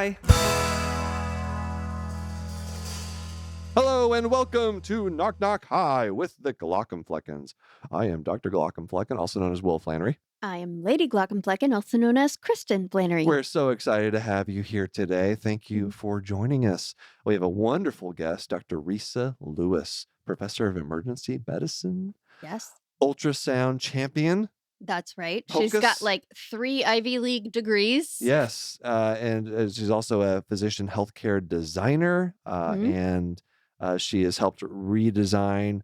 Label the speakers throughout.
Speaker 1: Hi. Hello and welcome to Knock Knock Hi with the Glaucomfleckens. I am Dr. Glaucomflecken, also known as Will Flannery.
Speaker 2: I am Lady Glaucomflecken, also known as Kristen Flannery.
Speaker 1: We're so excited to have you here today. Thank you for joining us. We have a wonderful guest, Dr. Resa Lewiss, professor of emergency medicine,
Speaker 2: Yes,
Speaker 1: ultrasound champion.
Speaker 2: that's right.
Speaker 1: Hocus.
Speaker 2: She's got like 3 Ivy League degrees.
Speaker 1: Yes, and she's also a physician healthcare designer, and she has helped redesign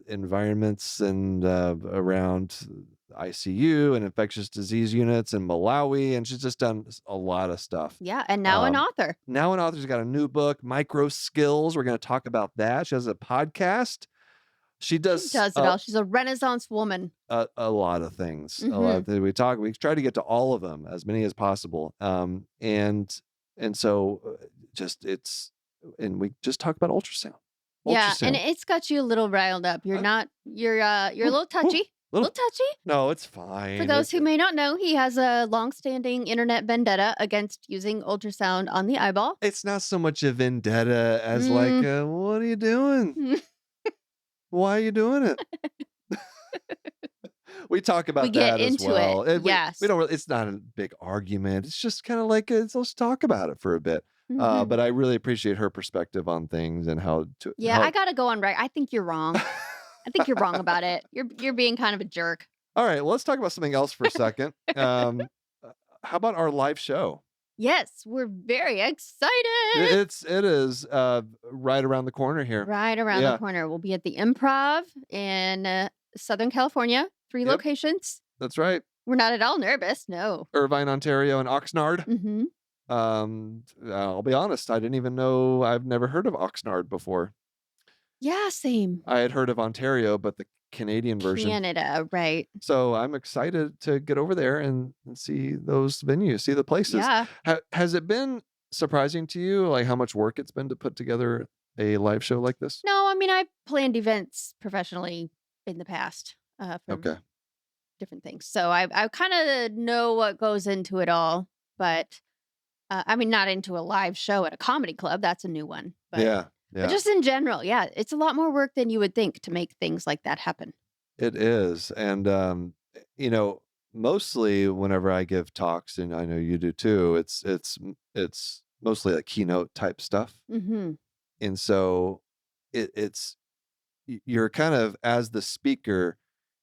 Speaker 1: environments and around ICU and infectious disease units in Malawi, and she's just done a lot of stuff.
Speaker 2: Yeah, and now an author.
Speaker 1: Now an author. She's got a new book, Micro Skills. We're going to talk about that. She has a podcast. She does
Speaker 2: it all. She's a Renaissance woman.
Speaker 1: a lot of things. A lot of things. We try to get to all of them, as many as possible. And so and we just talk about ultrasound.
Speaker 2: Yeah,
Speaker 1: Ultrasound.
Speaker 2: and it's got you a little riled up. You're a little touchy. Little touchy.
Speaker 1: No, it's fine.
Speaker 2: For those who may not know, he has a long-standing internet vendetta against using ultrasound on the eyeball.
Speaker 1: It's not so much a vendetta as like, what are you doing? Why are you doing it? We talk about that as well.
Speaker 2: Yes.
Speaker 1: We don't really, it's not a big argument. It's just kind of like, let's talk about it for a bit. But I really appreciate her perspective on things and how to.
Speaker 2: Yeah, I got to go on right. I think you're wrong. I think you're wrong about it. You're being kind of a jerk.
Speaker 1: All right, well, let's talk about something else for a second. How about our live show?
Speaker 2: Yes, we're very excited.
Speaker 1: It is right around the corner here.
Speaker 2: Right around the corner. We'll be at the Improv in Southern California. 3 locations.
Speaker 1: That's right.
Speaker 2: We're not at all nervous. No.
Speaker 1: Irvine, Ontario, and Oxnard.
Speaker 2: Mm-hmm.
Speaker 1: I'll be honest. I didn't even know. I've never heard of Oxnard before.
Speaker 2: Yeah, same.
Speaker 1: I had heard of Ontario, but the Canadian version.
Speaker 2: Canada, right.
Speaker 1: So I'm excited to get over there and see those venues, see the places.
Speaker 2: Yeah.
Speaker 1: Has it been surprising to you, like how much work it's been to put together a live show like this?
Speaker 2: No, I mean, I've planned events professionally in the past for different things. So I kind of know what goes into it all. But, I mean, not into a live show at a comedy club. That's a new one. But,
Speaker 1: Yeah.
Speaker 2: But just in general, it's a lot more work than you would think to make things like that happen.
Speaker 1: It is. And, mostly whenever I give talks, and I know you do too, it's mostly like keynote type stuff.
Speaker 2: Mm-hmm.
Speaker 1: And so you're kind of, as the speaker,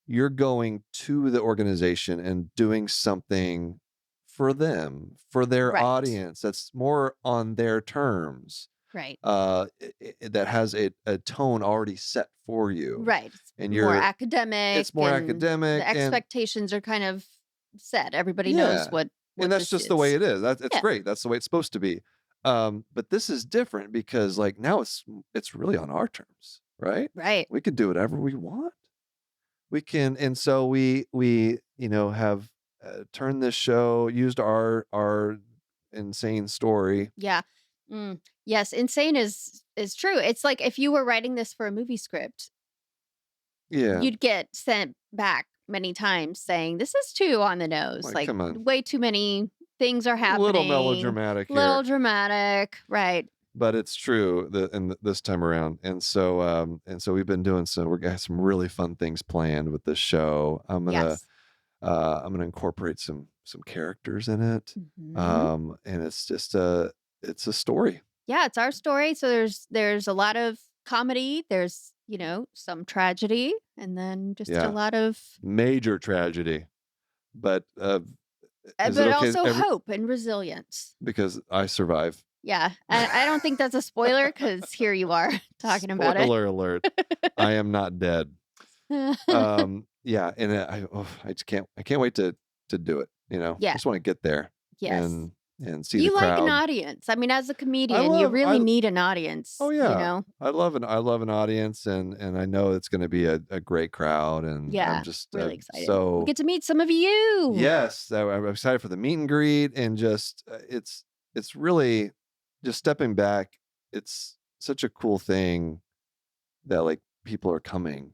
Speaker 1: you're going to the organization and doing something for them, for their audience that's more on their terms.
Speaker 2: Right.
Speaker 1: That has a tone already set for you.
Speaker 2: Right.
Speaker 1: And
Speaker 2: more academic.
Speaker 1: It's more academic.
Speaker 2: The expectations are kind of set. Everybody knows what
Speaker 1: and that's just the way it is. It's great. That's the way it's supposed to be. But this is different because like now it's really on our terms, right?
Speaker 2: Right.
Speaker 1: We can do whatever we want. We can, and so we have turned this show, used our insane story.
Speaker 2: Yeah. Yes, insane is true. It's like if you were writing this for a movie script, you'd get sent back many times saying this is too on the nose. Like
Speaker 1: come on.
Speaker 2: Way too many things are happening.
Speaker 1: A little melodramatic here.
Speaker 2: Little dramatic, right?
Speaker 1: But it's true this time around, and so we've been doing we're gonna have some really fun things planned with this show. I'm gonna incorporate some characters in it, and it's just it's a story.
Speaker 2: Yeah, it's our story. So there's a lot of comedy. There's some tragedy, and then just a lot of
Speaker 1: major tragedy, but
Speaker 2: also hope and resilience.
Speaker 1: Because I survive.
Speaker 2: Yeah, I don't think that's a spoiler because here you are talking about it.
Speaker 1: Spoiler alert! I am not dead. Yeah, and I just can't wait to do it. I just want to get there.
Speaker 2: Yes.
Speaker 1: And see the crowd.
Speaker 2: You like an audience. I mean, as a comedian, you really need an audience.
Speaker 1: Oh yeah, I love an audience, and I know it's going to be a great crowd, and I'm just
Speaker 2: really excited.
Speaker 1: So
Speaker 2: we get to meet some of you.
Speaker 1: Yes, I'm excited for the meet and greet, and just it's really just stepping back. It's such a cool thing that like people are coming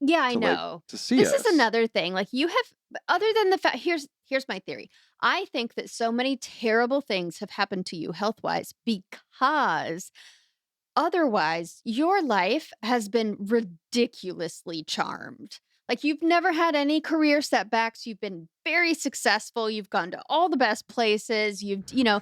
Speaker 2: Yeah, I
Speaker 1: to
Speaker 2: know.
Speaker 1: to see
Speaker 2: This is
Speaker 1: us.
Speaker 2: another thing. Like you have, other than the fact, here's my theory. I think that so many terrible things have happened to you health wise because otherwise, your life has been ridiculously charmed. Like you've never had any career setbacks. You've been very successful. You've gone to all the best places. You've done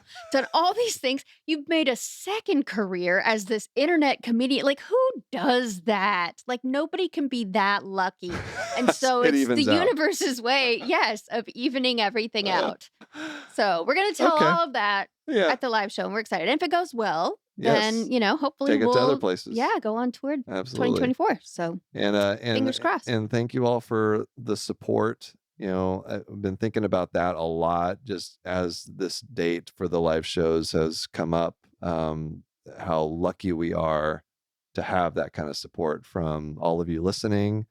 Speaker 2: all these things. You've made a second career as this internet comedian. Like who does that? Like nobody can be that lucky. And so
Speaker 1: It
Speaker 2: it's the
Speaker 1: evens out.
Speaker 2: universe's way, yes, of evening everything out. So we're going to tell
Speaker 1: Okay.
Speaker 2: all of that
Speaker 1: Yeah.
Speaker 2: at the live show, and we're excited. And if it goes well,
Speaker 1: Yes.
Speaker 2: then, hopefully
Speaker 1: Take it to other
Speaker 2: we'll,
Speaker 1: places.
Speaker 2: go on tour
Speaker 1: Absolutely.
Speaker 2: 2024. So
Speaker 1: And
Speaker 2: fingers crossed.
Speaker 1: and thank you all for the support. I've been thinking about that a lot just as this date for the live shows has come up. How lucky we are to have that kind of support from all of you listening,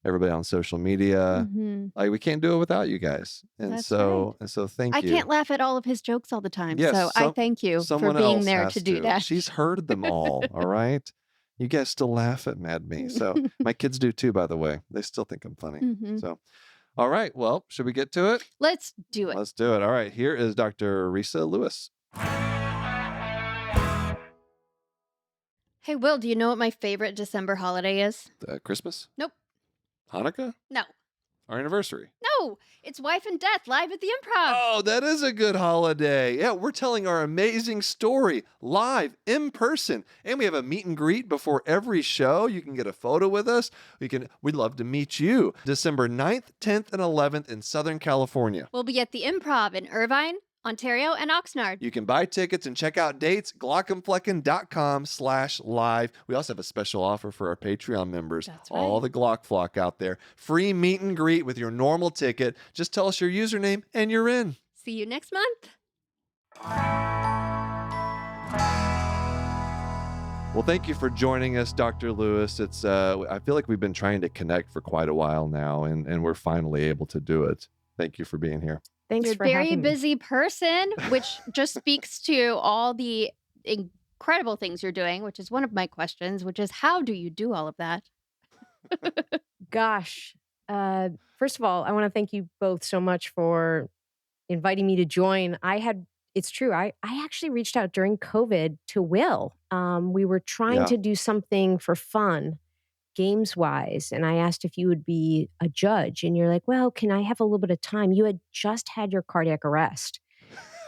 Speaker 1: everybody on social media.
Speaker 2: Hmm.
Speaker 1: Like we can't do it without you guys.
Speaker 2: That's right.
Speaker 1: And so thank
Speaker 2: I
Speaker 1: you.
Speaker 2: can't laugh at all of his jokes all the time.
Speaker 1: Yes,
Speaker 2: So I thank you for
Speaker 1: someone
Speaker 2: being
Speaker 1: else
Speaker 2: there to
Speaker 1: has
Speaker 2: do
Speaker 1: to.
Speaker 2: that.
Speaker 1: She's heard them all right? You guys still laugh at Me. So my kids do too, by the way. They still think I'm funny.
Speaker 2: Hmm.
Speaker 1: So, all right. Well, should we get to it?
Speaker 2: Let's do it.
Speaker 1: Let's do it. All right. Here is Dr. Resa Lewiss.
Speaker 2: Hey, Will, do you know what my favorite December holiday is?
Speaker 1: Christmas?
Speaker 2: Nope.
Speaker 1: Hanukkah?
Speaker 2: No.
Speaker 1: Our anniversary?
Speaker 2: No. It's Wife and Death live at the Improv.
Speaker 1: Oh, that is a good holiday. Yeah, we're telling our amazing story live in person. And we have a meet and greet before every show. You can get a photo with us. We'd love to meet you. December 9th, 10th, and 11th in Southern California.
Speaker 2: We'll be at the Improv in Irvine, Ontario, and Oxnard.
Speaker 1: You can buy tickets and check out dates, glaucomflecken.com/live. We also have a special offer for our Patreon members.
Speaker 2: That's right.
Speaker 1: All the Glock flock out there. Free meet and greet with your normal ticket. Just tell us your username and you're in.
Speaker 2: See you next month.
Speaker 1: Well, thank you for joining us, Dr. Lewiss. It's I feel like we've been trying to connect for quite a while now, and we're finally able to do it. Thank you for being here.
Speaker 3: Thanks
Speaker 2: You're
Speaker 3: for
Speaker 2: a very
Speaker 3: having me.
Speaker 2: busy person, which just speaks to all the incredible things you're doing, which is one of my questions, which is how do you do all of that?
Speaker 3: Gosh. First of all, I want to thank you both so much for inviting me to join. It's true. I actually reached out during COVID to Will. We were trying to do something for fun, games wise. And I asked if you would be a judge. And you're like, well, can I have a little bit of time? You had just had your cardiac arrest.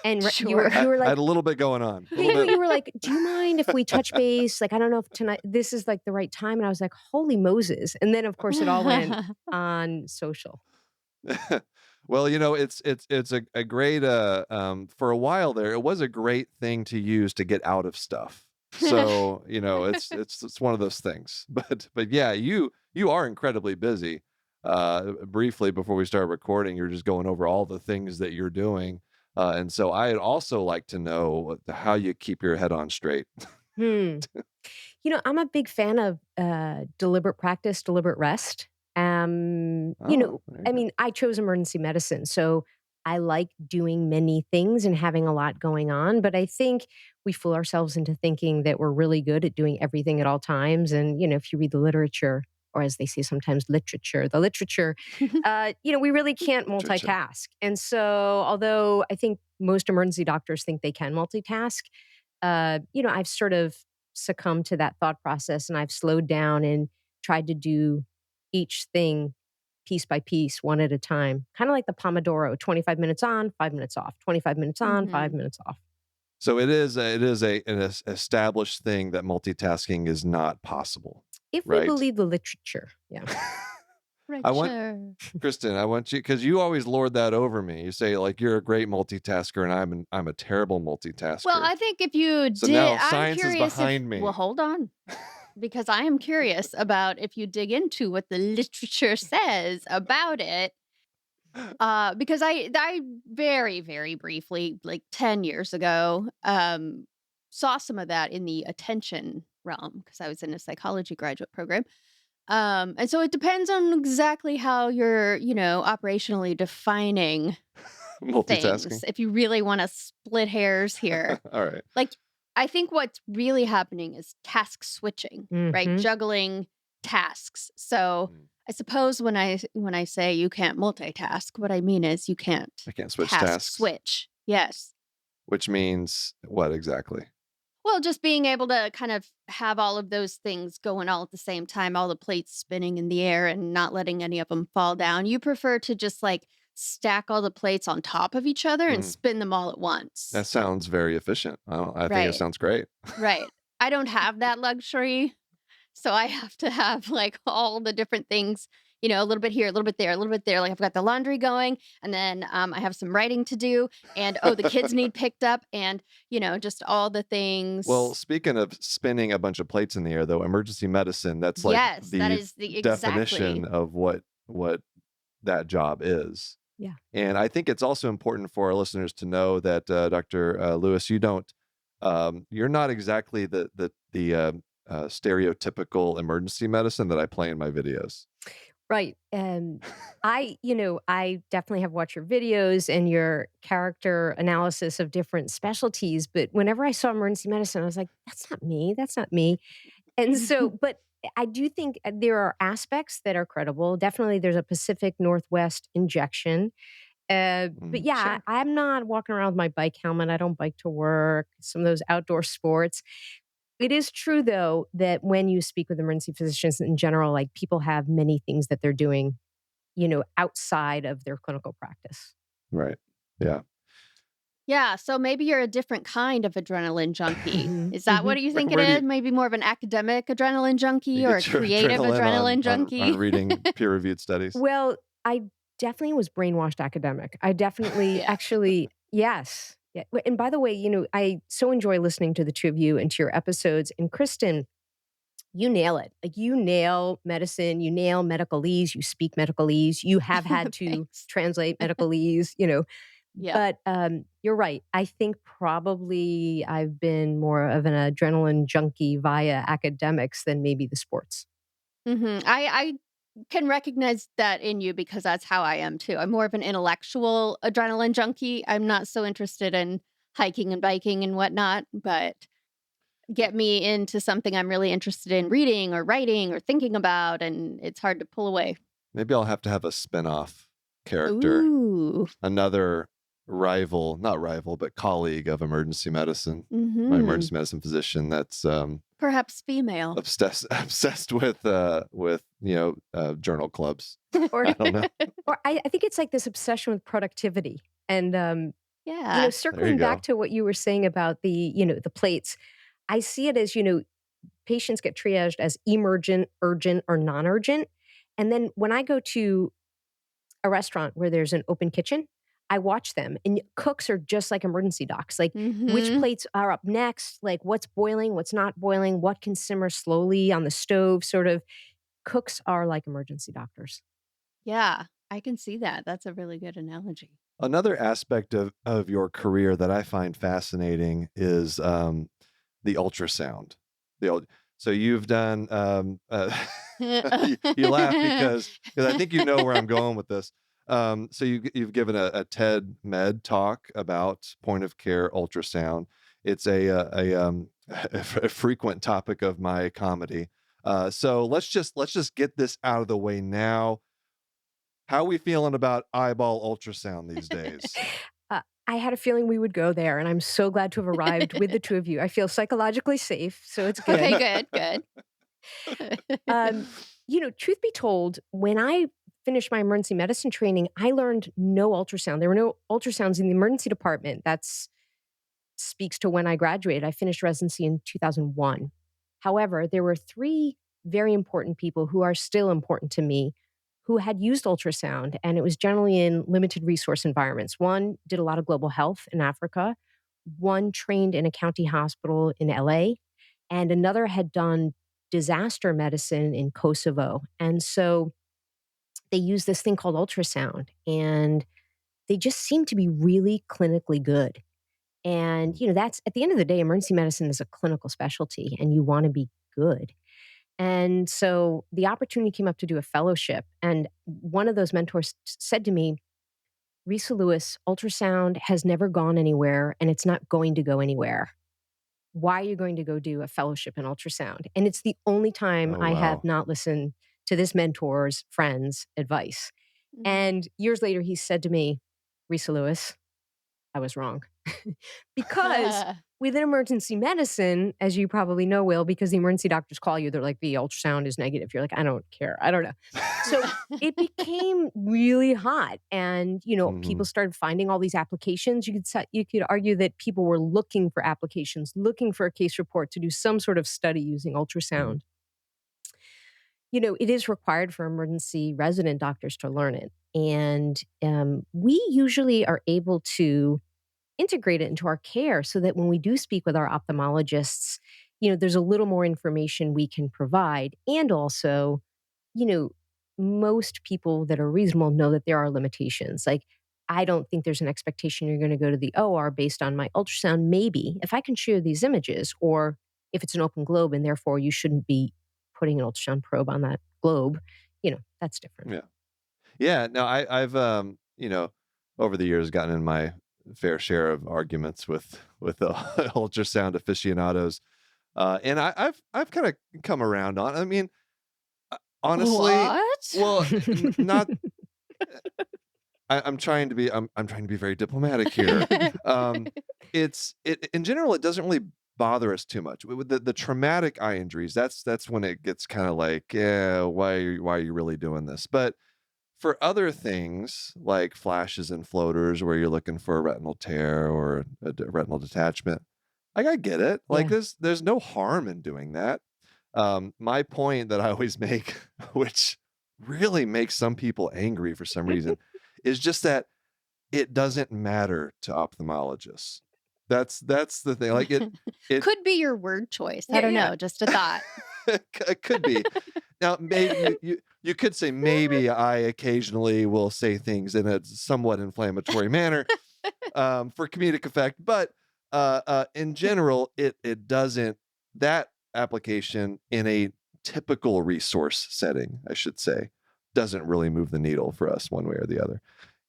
Speaker 3: And
Speaker 2: Sure.
Speaker 3: you were
Speaker 1: I
Speaker 3: like,
Speaker 1: had a little bit going on. A little bit.
Speaker 3: you were like, do you mind if we touch base? Like, I don't know if tonight, this is like the right time. And I was like, holy Moses. And then of course it all went on social.
Speaker 1: Well, it's a great for a while there, it was a great thing to use to get out of stuff. So, it's one of those things. But yeah, you are incredibly busy. Briefly before we start recording, you're just going over all the things that you're doing. And so I'd also like to know how you keep your head on straight.
Speaker 3: I'm a big fan of deliberate practice, deliberate rest. I mean, I chose emergency medicine, so I like doing many things and having a lot going on. But I think we fool ourselves into thinking that we're really good at doing everything at all times. And, if you read the literature, or as they say sometimes, the literature, we really can't multitask. And so, although I think most emergency doctors think they can multitask, I've sort of succumbed to that thought process, and I've slowed down and tried to do each thing piece by piece, one at a time, kind of like the Pomodoro, 25 minutes on, 5 minutes off, 25 minutes on, 5 minutes off.
Speaker 1: So it is an established thing that multitasking is not possible.
Speaker 3: If we believe the literature, yeah.
Speaker 1: Kristen, I want you, because you always lord that over me. You say like you're a great multitasker, and I'm a terrible multitasker.
Speaker 2: Well, I think if you
Speaker 1: so
Speaker 2: did,
Speaker 1: now
Speaker 2: I'm
Speaker 1: science is
Speaker 2: curious
Speaker 1: behind me.
Speaker 2: Well, hold on, because I am curious about if you dig into what the literature says about it. Because I very, very briefly, like 10 years ago, saw some of that in the attention realm because I was in a psychology graduate program. And so it depends on exactly how you're, operationally defining
Speaker 1: multitasking.
Speaker 2: things. If you really want to split hairs here.
Speaker 1: All right.
Speaker 2: Like, I think what's really happening is task switching, right? Juggling tasks. So I suppose when I say you can't multitask, what I mean is you can't
Speaker 1: I can't switch
Speaker 2: task
Speaker 1: tasks,
Speaker 2: switch. Yes.
Speaker 1: which means what exactly?
Speaker 2: Well, just being able to kind of have all of those things going all at the same time, all the plates spinning in the air and not letting any of them fall down. You prefer to just like stack all the plates on top of each other and
Speaker 1: Mm,
Speaker 2: spin them all at once.
Speaker 1: that sounds very efficient. I think it
Speaker 2: Right.
Speaker 1: sounds great.
Speaker 2: Right. I don't have that luxury. So I have to have like all the different things, a little bit here, a little bit there, a little bit there. Like I've got the laundry going, and then I have some writing to do, and oh, the kids need picked up, and just all the
Speaker 1: Well,
Speaker 2: things.
Speaker 1: speaking of spinning a bunch of plates in the air, though, emergency medicine, that's like
Speaker 2: Yes, that
Speaker 1: the
Speaker 2: is the
Speaker 1: definition
Speaker 2: exactly.
Speaker 1: of what that job is.
Speaker 3: Yeah.
Speaker 1: And I think it's also important for our listeners to know that Dr. Lewis, you're not exactly the stereotypical emergency medicine that I play in my videos.
Speaker 3: Right. I definitely have watched your videos and your character analysis of different specialties, but whenever I saw emergency medicine, I was like, that's not me. That's not me. And so, but I do think there are aspects that are credible. Definitely there's a Pacific Northwest injection. But
Speaker 1: Mm,
Speaker 3: yeah,
Speaker 2: Sure.
Speaker 3: I'm not walking around with my bike helmet. I don't bike to work, some of those outdoor sports. It is true, though, that when you speak with emergency physicians in general, like people have many things that they're doing, outside of their clinical practice.
Speaker 1: right. Yeah.
Speaker 2: Yeah, so maybe you're a different kind of adrenaline junkie.
Speaker 3: Hmm.
Speaker 2: Is that
Speaker 3: Hmm.
Speaker 2: what you think it
Speaker 1: Where do
Speaker 2: is? Maybe more of an academic adrenaline
Speaker 1: you
Speaker 2: junkie or a
Speaker 1: get your
Speaker 2: creative
Speaker 1: adrenaline
Speaker 2: adrenaline
Speaker 1: on
Speaker 2: junkie?
Speaker 1: reading peer-reviewed studies?
Speaker 3: Well, I definitely was brainwashed academic. I definitely
Speaker 2: Yeah.
Speaker 3: actually, yes. Yeah. And by the way, I so enjoy listening to the two of you and to your episodes. And Kristen, you nail it. Like you nail medicine, you nail medicalese, you speak medicalese, you have had to
Speaker 2: Thanks.
Speaker 3: translate medicalese.
Speaker 2: Yep.
Speaker 3: But you're right. I think probably I've been more of an adrenaline junkie via academics than maybe the sports.
Speaker 2: I can recognize that in you because that's how I am too. I'm more of an intellectual adrenaline junkie. I'm not so interested in hiking and biking and whatnot, but get me into something I'm really interested in reading or writing or thinking about, and it's hard to pull away.
Speaker 1: Maybe I'll have to have a spin-off character,
Speaker 2: Ooh.
Speaker 1: another rival, not rival, but colleague of emergency medicine, my
Speaker 2: Hmm.
Speaker 1: emergency medicine physician that's
Speaker 2: Perhaps female.
Speaker 1: obsessed with journal clubs.
Speaker 3: Or
Speaker 1: I don't know.
Speaker 3: or I think it's like this obsession with productivity. And
Speaker 2: Yeah.
Speaker 1: There you
Speaker 3: circling back
Speaker 1: go.
Speaker 3: to what you were saying about the plates, I see it as, patients get triaged as emergent, urgent, or non-urgent. And then when I go to a restaurant where there's an open kitchen, I watch them. And cooks are just like emergency docs. Like which
Speaker 2: Hmm.
Speaker 3: plates are up next, like what's boiling, what's not boiling, what can simmer slowly on the stove, sort of. Cooks are like emergency doctors.
Speaker 2: Yeah, I can see that. That's a really good analogy.
Speaker 1: Another aspect of your career that I find fascinating is the ultrasound. The old, so you've done you laugh because I think you know where I'm going with this. So you've given a TED Med talk about point of care ultrasound. It's a frequent topic of my comedy. So let's just get this out of the way now. How are we feeling about eyeball ultrasound these days?
Speaker 3: I had a feeling we would go there, and I'm so glad to have arrived with the two of you. I feel psychologically safe, so it's
Speaker 2: Okay,
Speaker 3: good.
Speaker 2: good, good.
Speaker 3: Truth be told, when I finished my emergency medicine training, I learned no ultrasound. There were no ultrasounds in the emergency department. That's speaks to when I graduated. I finished residency in 2001. However, there were three very important people who are still important to me who had used ultrasound, and it was generally in limited resource environments. One did a lot of global health in Africa, one trained in a county hospital in LA, and another had done disaster medicine in Kosovo. And so they used this thing called ultrasound, and they just seemed to be really clinically good. And, that's at the end of the day, emergency medicine is a clinical specialty and you want to be good. And so the opportunity came up to do a fellowship. And one of those mentors said to me, Resa Lewiss, ultrasound has never gone anywhere and it's not going to go anywhere. Why are you going to go do a fellowship in ultrasound? And it's the only time
Speaker 1: Oh
Speaker 3: I have
Speaker 1: wow.
Speaker 3: not listened to this mentor's friend's advice. And years later, he said to me, Resa Lewiss, I was wrong. Because within emergency medicine, as you probably know, Will, because the emergency doctors call you, they're like, the ultrasound is negative. You're like, I don't care. I don't know. So it became really hot. And, people started finding all these applications. You could argue that people were looking for applications, looking for a case report to do some sort of study using ultrasound. It is required for emergency resident doctors to learn it. And we usually are able to integrate it into our care so that when we do speak with our ophthalmologists, there's a little more information we can provide. And also, you know, most people that are reasonable know that there are limitations. Like, I don't think there's an expectation you're going to go to the OR based on my ultrasound. Maybe if I can share these images, or if it's an open globe and therefore you shouldn't be putting an ultrasound probe on that globe, that's different.
Speaker 1: Yeah. Yeah. No, I've, over the years gotten in my fair share of arguments with ultrasound aficionados. And I've kind of come around on, I mean, honestly,
Speaker 2: What?
Speaker 1: well, not, I'm trying to be, I'm trying to be very diplomatic here. In general, it doesn't really bother us too much with the traumatic eye injuries. That's when it gets kind of like, yeah, why are you really doing this? But for other things like flashes and floaters where you're looking for a retinal tear or a retinal detachment, like, I get it. Like,
Speaker 3: Yeah.
Speaker 1: there's no harm in doing that. My point that I always make, which really makes some people angry for some reason, is just that it doesn't matter to ophthalmologists. That's the thing. Like, it
Speaker 2: Could be your word choice. I
Speaker 1: yeah,
Speaker 2: don't
Speaker 1: yeah.
Speaker 2: know. Just a thought.
Speaker 1: It could be. Now, maybe you could say maybe I occasionally will say things in a somewhat inflammatory manner for comedic effect, but in general, it doesn't. That application in a typical resource setting, I should say, doesn't really move the needle for us one way or the other.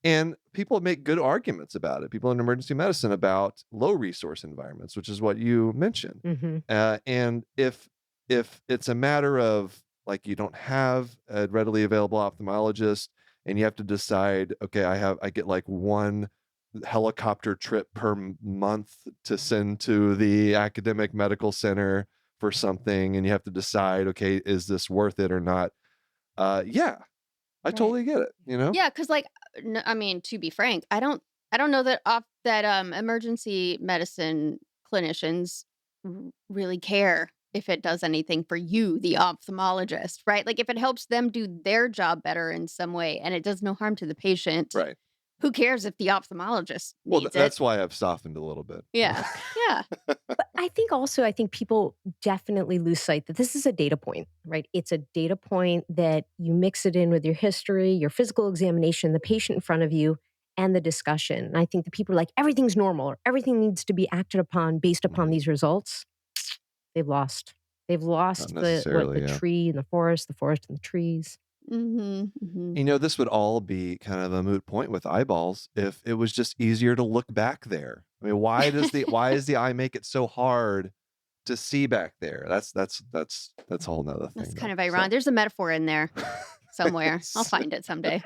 Speaker 1: And people make good arguments about it. People in emergency medicine about low resource environments, which is what you mentioned.
Speaker 3: Mm-hmm.
Speaker 1: And if it's a matter of, like, you don't have a readily available ophthalmologist and you have to decide, okay, I get like one helicopter trip per month to send to the academic medical center for something, and you have to decide, okay, is this worth it or not? Yeah, I
Speaker 2: Right.
Speaker 1: totally get it,
Speaker 2: Yeah, because I mean, to be frank, I don't know that emergency medicine clinicians really care if it does anything for you, the ophthalmologist, right? Like, if it helps them do their job better in some way and it does no harm to the patient,
Speaker 1: Right.
Speaker 2: who cares if the ophthalmologist
Speaker 1: Well,
Speaker 2: needs it?
Speaker 1: that's why I've softened a little bit.
Speaker 2: Yeah. Yeah.
Speaker 3: But I think people definitely lose sight that this is a data point, right? It's a data point that you mix it in with your history, your physical examination, the patient in front of you, and the discussion. And I think that people are like, everything's normal or everything needs to be acted upon based upon these results. They've lost. They've
Speaker 1: Not
Speaker 3: lost
Speaker 1: necessarily,
Speaker 3: the
Speaker 1: yeah.
Speaker 3: tree and the forest and the trees.
Speaker 1: This would all be kind of a moot point with eyeballs if it was just easier to look back there. I mean, why does the eye make it so hard to see back there? That's a whole nother thing.
Speaker 2: That's
Speaker 1: though.
Speaker 2: kind of ironic. There's a metaphor in there somewhere. I'll find it someday.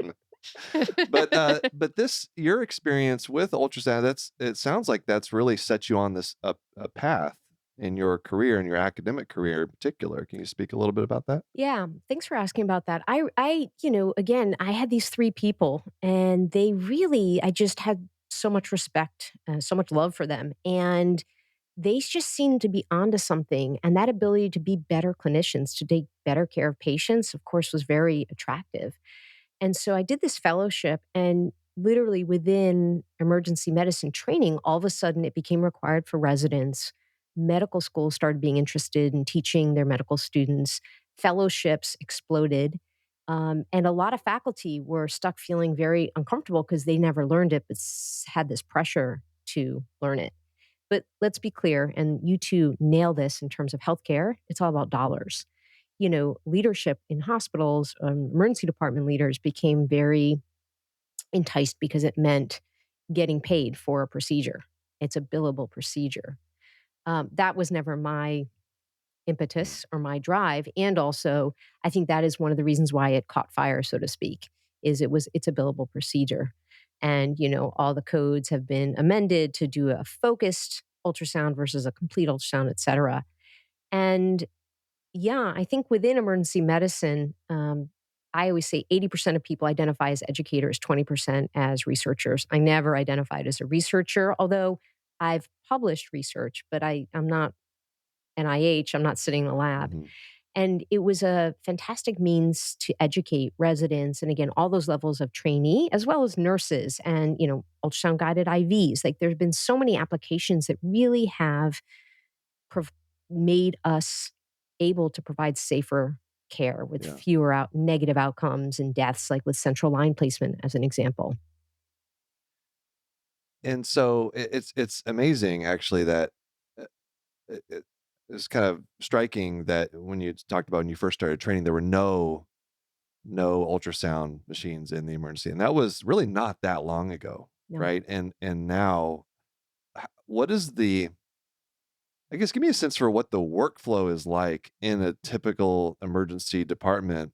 Speaker 1: But your experience with ultrasound, it sounds like that's really set you on this a path in your career, in your academic career in particular. Can you speak a little bit about that?
Speaker 3: Yeah, thanks for asking about that. Again, I had these three people, and I just had so much respect, so much love for them, and they just seemed to be onto something. And that ability to be better clinicians, to take better care of patients, of course, was very attractive. And so I did this fellowship, and literally within emergency medicine training, all of a sudden it became required for residents. Medical schools started being interested in teaching their medical students. Fellowships exploded. And a lot of faculty were stuck feeling very uncomfortable because they never learned it, but had this pressure to learn it. But let's be clear, and you two nail this in terms of healthcare, it's all about dollars. Leadership in hospitals, emergency department leaders became very enticed because it meant getting paid for a procedure. It's a billable procedure. That was never my impetus or my drive. And also, I think that is one of the reasons why it caught fire, so to speak, is it's a billable procedure. And, all the codes have been amended to do a focused ultrasound versus a complete ultrasound, et cetera. And yeah, I think within emergency medicine, I always say 80% of people identify as educators, 20% as researchers. I never identified as a researcher, although I've published research, but I'm not NIH, I'm not sitting in a lab.
Speaker 1: Mm-hmm.
Speaker 3: And it was a fantastic means to educate residents and again, all those levels of trainee, as well as nurses and, ultrasound guided IVs. Like there's been so many applications that really have prov- made us able to provide safer care with fewer negative outcomes and deaths, like with central line placement, as an example.
Speaker 1: And so it's amazing actually that uh, it's kind of striking that when you talked about when you first started training, there were no ultrasound machines in the emergency, and that was really not that long ago,
Speaker 3: No.
Speaker 1: right? And now, what is the? I guess give me a sense for what the workflow is like in a typical emergency department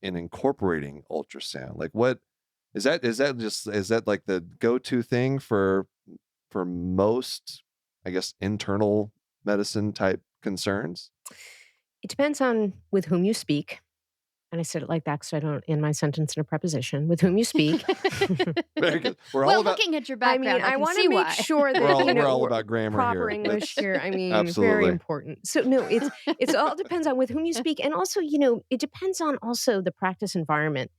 Speaker 1: in incorporating ultrasound. Like, what is that? Is that like the go-to thing for most, I guess, internal medicine type concerns?
Speaker 3: It depends on with whom you speak. And I said it like that because I don't end my sentence in a preposition. With whom you speak.
Speaker 1: Very good.
Speaker 2: Well, looking at your background, I
Speaker 3: I
Speaker 2: can
Speaker 3: want
Speaker 2: see
Speaker 3: to make
Speaker 2: why.
Speaker 3: sure that
Speaker 1: we're all about grammar
Speaker 3: proper
Speaker 1: here.
Speaker 3: English here. I mean, very
Speaker 1: Absolutely.
Speaker 3: important. So no, it's all depends on with whom you speak, and also it depends on also the practice environment.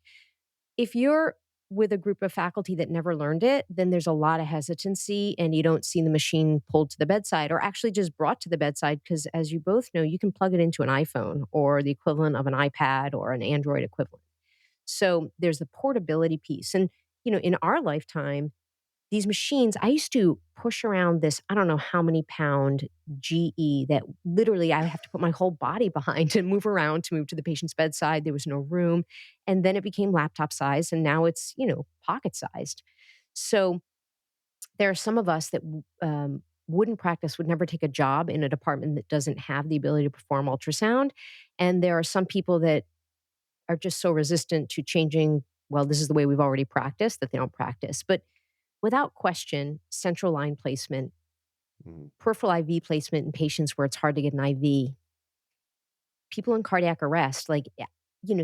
Speaker 3: If you're with a group of faculty that never learned it, then there's a lot of hesitancy and you don't see the machine pulled to the bedside or actually just brought to the bedside because, as you both know, you can plug it into an iPhone or the equivalent of an iPad or an Android equivalent. So there's the portability piece. And, in our lifetime, these machines, I used to push around this, I don't know how many pound GE that literally I have to put my whole body behind to move around to move to the patient's bedside. There was no room. And then it became laptop sized and now it's, pocket sized. So there are some of us that wouldn't practice, would never take a job in a department that doesn't have the ability to perform ultrasound. And there are some people that are just so resistant to changing, well, this is the way we've already practiced, that they don't practice. But without question, central line placement, peripheral IV placement in patients where it's hard to get an IV, people in cardiac arrest, like,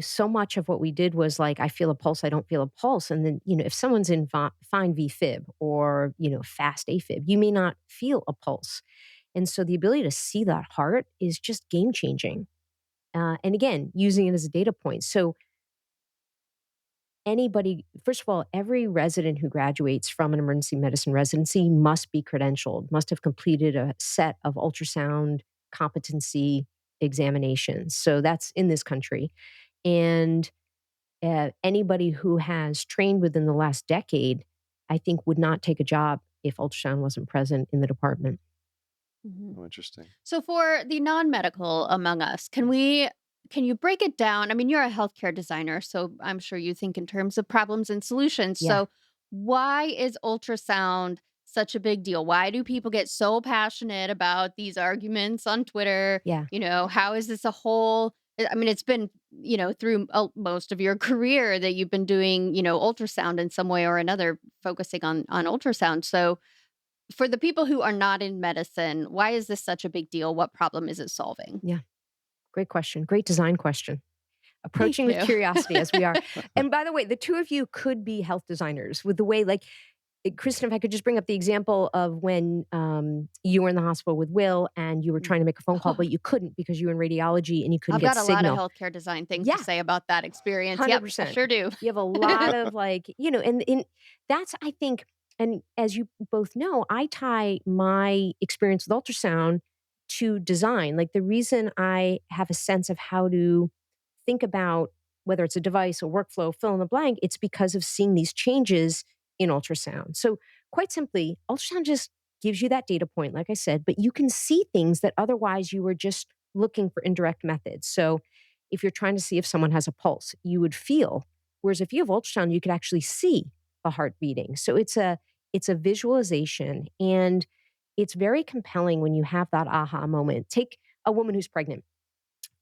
Speaker 3: so much of what we did was like, I feel a pulse, I don't feel a pulse. And then, if someone's in fine VFib or, fast AFib, you may not feel a pulse. And so the ability to see that heart is just game changing. And again, using it as a data point. So anybody, first of all, every resident who graduates from an emergency medicine residency must be credentialed, must have completed a set of ultrasound competency examinations. So that's in this country. And anybody who has trained within the last decade, I think would not take a job if ultrasound wasn't present in the department.
Speaker 2: Mm-hmm.
Speaker 1: Oh, interesting.
Speaker 2: So for the non-medical among us, can you break it down? I mean, you're a healthcare designer, so I'm sure you think in terms of problems and solutions.
Speaker 3: Yeah.
Speaker 2: So why is ultrasound such a big deal? Why do people get so passionate about these arguments on Twitter?
Speaker 3: Yeah.
Speaker 2: How is this a whole I mean, it's been, through most of your career that you've been doing, ultrasound in some way or another, focusing on ultrasound. So for the people who are not in medicine, why is this such a big deal? What problem is it solving?
Speaker 3: Yeah. Great question. Great design question.
Speaker 2: Thank
Speaker 3: Approaching with
Speaker 2: you.
Speaker 3: curiosity as we are. And by the way, the two of you could be health designers with the way, like, Kristen, if I could just bring up the example of when you were in the hospital with Will and you were trying to make a phone call, but you couldn't because you were in radiology and you couldn't
Speaker 2: I've
Speaker 3: get
Speaker 2: got a
Speaker 3: signal.
Speaker 2: lot of healthcare design things
Speaker 3: Yeah.
Speaker 2: to say about that experience.
Speaker 3: 100%.
Speaker 2: Yep, I sure do.
Speaker 3: You have a lot of and that's, I think, and as you both know, I tie my experience with ultrasound to design. Like the reason I have a sense of how to think about whether it's a device, a workflow, fill in the blank, it's because of seeing these changes in ultrasound. So quite simply, ultrasound just gives you that data point, like I said, but you can see things that otherwise you were just looking for indirect methods. So if you're trying to see if someone has a pulse, you would feel. Whereas if you have ultrasound, you could actually see the heart beating. So it's a visualization and it's very compelling when you have that aha moment. Take a woman who's pregnant,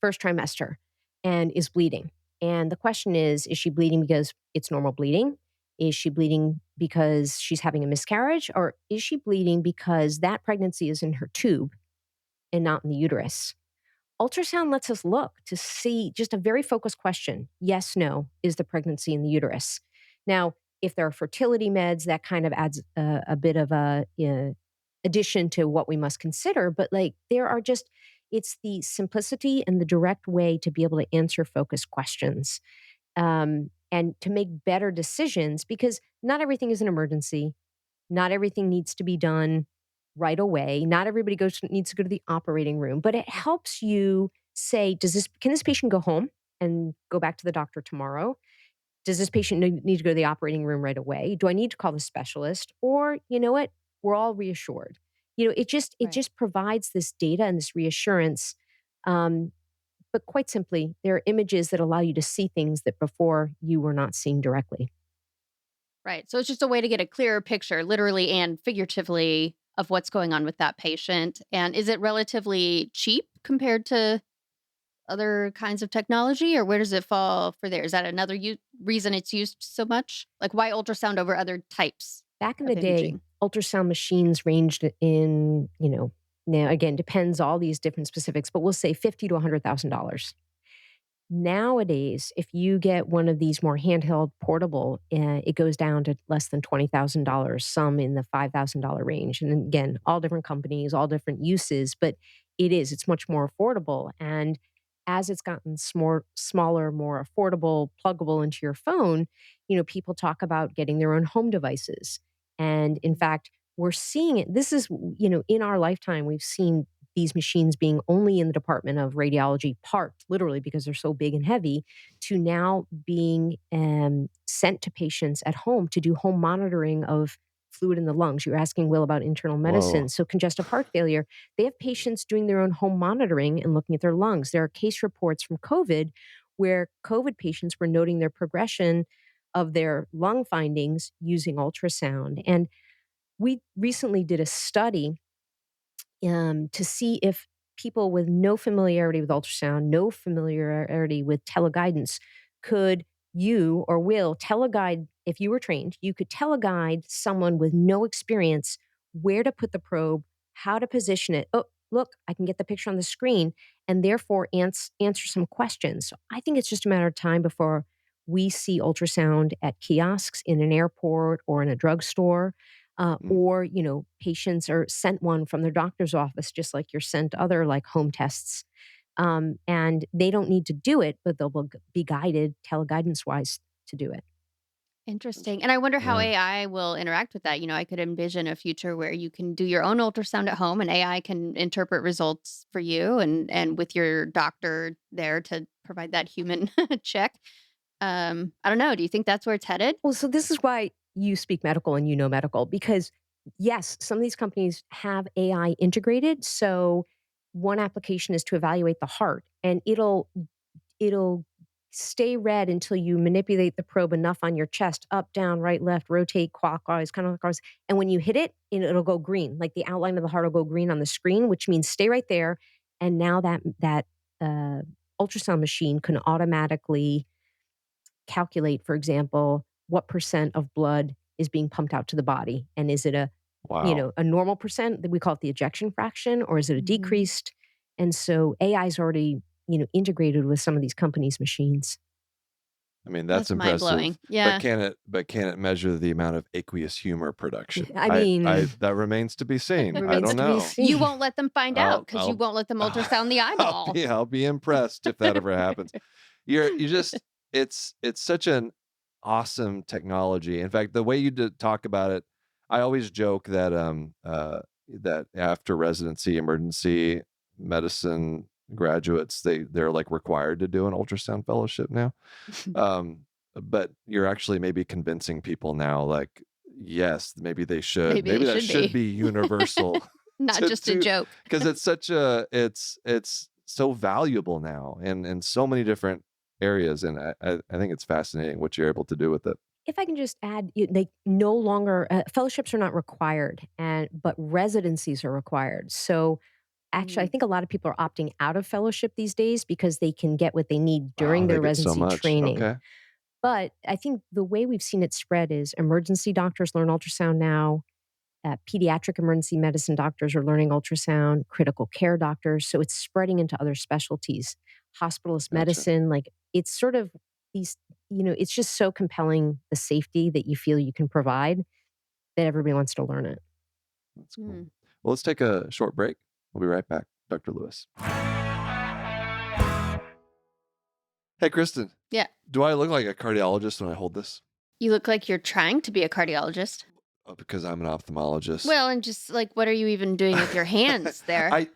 Speaker 3: first trimester, and is bleeding. And the question is she bleeding because it's normal bleeding? Is she bleeding because she's having a miscarriage? Or is she bleeding because that pregnancy is in her tube and not in the uterus? Ultrasound lets us look to see just a very focused question. Yes, no, is the pregnancy in the uterus? Now, if there are fertility meds, that kind of adds a bit of a addition to what we must consider. But like there are just, it's the simplicity and the direct way to be able to answer focused questions, and to make better decisions, because not everything is an emergency. Not everything needs to be done right away. Not everybody needs to go to the operating room, but it helps you say, can this patient go home and go back to the doctor tomorrow? Does this patient need to go to the operating room right away? Do I need to call the specialist? Or, you know what? We're all reassured. It
Speaker 2: Right.
Speaker 3: just provides this data and this reassurance. Um, but quite simply, there are images that allow you to see things that before you were not seeing directly.
Speaker 2: Right. So it's just a way to get a clearer picture, literally and figuratively, of what's going on with that patient. And is it relatively cheap compared to other kinds of technology, or where does it fall for there? Is that another reason it's used so much? Like, why ultrasound over other types
Speaker 3: Back in the
Speaker 2: of
Speaker 3: day,
Speaker 2: imaging?
Speaker 3: ultrasound machines ranged in, now again, depends all these different specifics, but we'll say 50 to $100,000. Nowadays, if you get one of these more handheld portable, it goes down to less than $20,000, some in the $5,000 range. And again, all different companies, all different uses, but it's much more affordable. And as it's gotten smaller, more affordable, pluggable into your phone, people talk about getting their own home devices. And in fact, we're seeing it. This is, in our lifetime, we've seen these machines being only in the Department of Radiology parked, literally because they're so big and heavy, to now being sent to patients at home to do home monitoring of fluid in the lungs. You're asking Will about internal medicine.
Speaker 1: Whoa.
Speaker 3: So congestive heart failure, they have patients doing their own home monitoring and looking at their lungs. There are case reports from COVID where COVID patients were noting their progression of their lung findings using ultrasound. And we recently did a study to see if people with no familiarity with ultrasound, no familiarity with teleguidance, could you or will teleguide, if you were trained, you could teleguide someone with no experience where to put the probe, how to position it. Oh, look, I can get the picture on the screen, and therefore answer some questions. So I think it's just a matter of time before we see ultrasound at kiosks in an airport or in a drugstore,
Speaker 1: Mm.
Speaker 3: or patients are sent one from their doctor's office, just like you're sent other like home tests, and they don't need to do it, but they'll be guided teleguidance wise to do it.
Speaker 2: Interesting. And I wonder how
Speaker 1: Yeah.
Speaker 2: AI will interact with that. I could envision a future where you can do your own ultrasound at home and AI can interpret results for you, and with your doctor there to provide that human check. I don't know. Do you think that's where it's headed?
Speaker 3: Well, so this is why you speak medical and medical, because yes, some of these companies have AI integrated. So one application is to evaluate the heart, and it'll stay red until you manipulate the probe enough on your chest, up, down, right, left, rotate, clockwise, counterclockwise. And when you hit it, it'll go green. Like the outline of the heart will go green on the screen, which means stay right there. And now that uh, ultrasound machine can automatically calculate, for example, what percent of blood is being pumped out to the body, and is it
Speaker 1: Wow.
Speaker 3: a normal percent that we call it the ejection fraction, or is it a
Speaker 2: Mhm.
Speaker 3: decreased? And so AI is already integrated with some of these companies' machines.
Speaker 1: I mean, that's
Speaker 2: That's mind blowing.
Speaker 1: impressive,
Speaker 2: Yeah.
Speaker 1: but can it measure the amount of aqueous humor production?
Speaker 3: I mean,
Speaker 1: I that remains to be
Speaker 3: it
Speaker 1: seen. I
Speaker 3: remains
Speaker 1: don't
Speaker 3: to be
Speaker 1: know.
Speaker 2: You
Speaker 3: seen.
Speaker 2: won't let them find out
Speaker 1: I'll
Speaker 2: because you
Speaker 1: I'll
Speaker 2: won't let them ultrasound the eyeball.
Speaker 1: I'll be impressed if that ever happens. You just it's such an awesome technology. In fact, the way you talk about it, I always joke that that after residency emergency medicine graduates, they're like required to do an ultrasound fellowship now. Um, but you're actually maybe convincing people now, like, yes, maybe they should.
Speaker 2: Maybe they
Speaker 1: Maybe that
Speaker 2: should
Speaker 1: should
Speaker 2: be.
Speaker 1: be universal
Speaker 2: Not
Speaker 1: to
Speaker 2: just a
Speaker 1: do,
Speaker 2: joke.
Speaker 1: because it's so valuable now in so many different areas, and I think it's fascinating what you're able to do with it.
Speaker 3: If I can just add, they no longer fellowships are not required, and but residencies are required. So Actually, I think a lot of people are opting out of fellowship these days because they can get what they need during
Speaker 1: Oh, they
Speaker 3: their
Speaker 1: get so
Speaker 3: residency
Speaker 1: much.
Speaker 3: training.
Speaker 1: Okay.
Speaker 3: But I think the way we've seen it spread is emergency doctors learn ultrasound now. Pediatric emergency medicine doctors are learning ultrasound, critical care doctors. So it's spreading into other specialties. Hospitalist
Speaker 1: Gotcha.
Speaker 3: medicine, like it's sort of these, it's just so compelling the safety that you feel you can provide that everybody wants to learn it.
Speaker 1: That's cool. Well, let's take a short break. We'll be right back. Dr. Lewiss. Hey, Kristen.
Speaker 2: Yeah.
Speaker 1: Do I look like a cardiologist when I hold this?
Speaker 2: You look like you're trying to be a cardiologist.
Speaker 1: Oh, because I'm an ophthalmologist.
Speaker 2: Well, and just like, what are you even doing with your hands there?
Speaker 1: I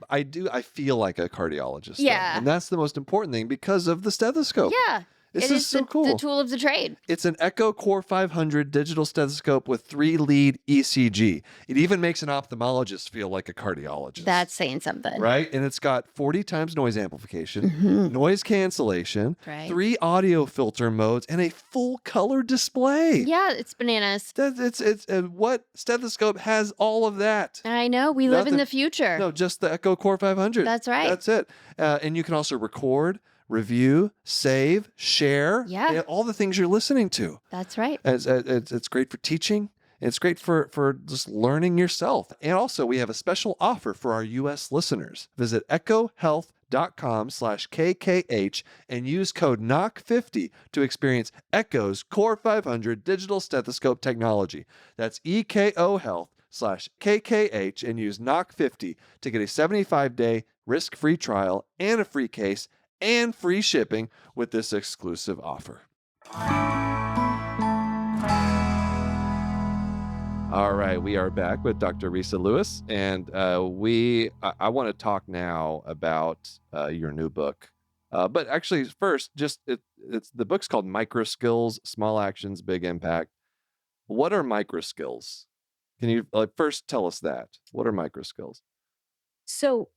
Speaker 1: feel like a cardiologist.
Speaker 2: Yeah.
Speaker 1: Though, and that's the most important thing because of the stethoscope.
Speaker 2: Yeah.
Speaker 1: This is so cool.
Speaker 2: The tool of the trade.
Speaker 1: It's an Echo Core 500 digital stethoscope with 3-lead ECG. It even makes an ophthalmologist feel like a cardiologist.
Speaker 2: That's saying something.
Speaker 1: Right? And it's got 40 times noise amplification, noise cancellation, 3 audio filter modes, and a full color display.
Speaker 2: Yeah, it's bananas.
Speaker 1: It's what stethoscope has all of that?
Speaker 2: I know. We live in the future.
Speaker 1: No, just the Echo Core 500.
Speaker 2: That's right.
Speaker 1: That's it. And you can also record, review, save, share, all the things you're listening to.
Speaker 2: That's right.
Speaker 1: It's great for teaching. It's great for just learning yourself. And also, we have a special offer for our U.S. listeners. Visit echohealth.com/KKH and use code KNOCK50 to experience Echo's Core 500 digital stethoscope technology. That's EKOHealth/KKH and use KNOCK50 to get a 75-day risk-free trial and a free case and free shipping with this exclusive offer. All right, we are back with Dr. Resa Lewiss, and I want to talk now about your new book. But actually, first, it's the book's called Micro Skills: Small Actions, Big Impact. What are micro skills? Can you first tell us that? What are micro skills?
Speaker 3: So,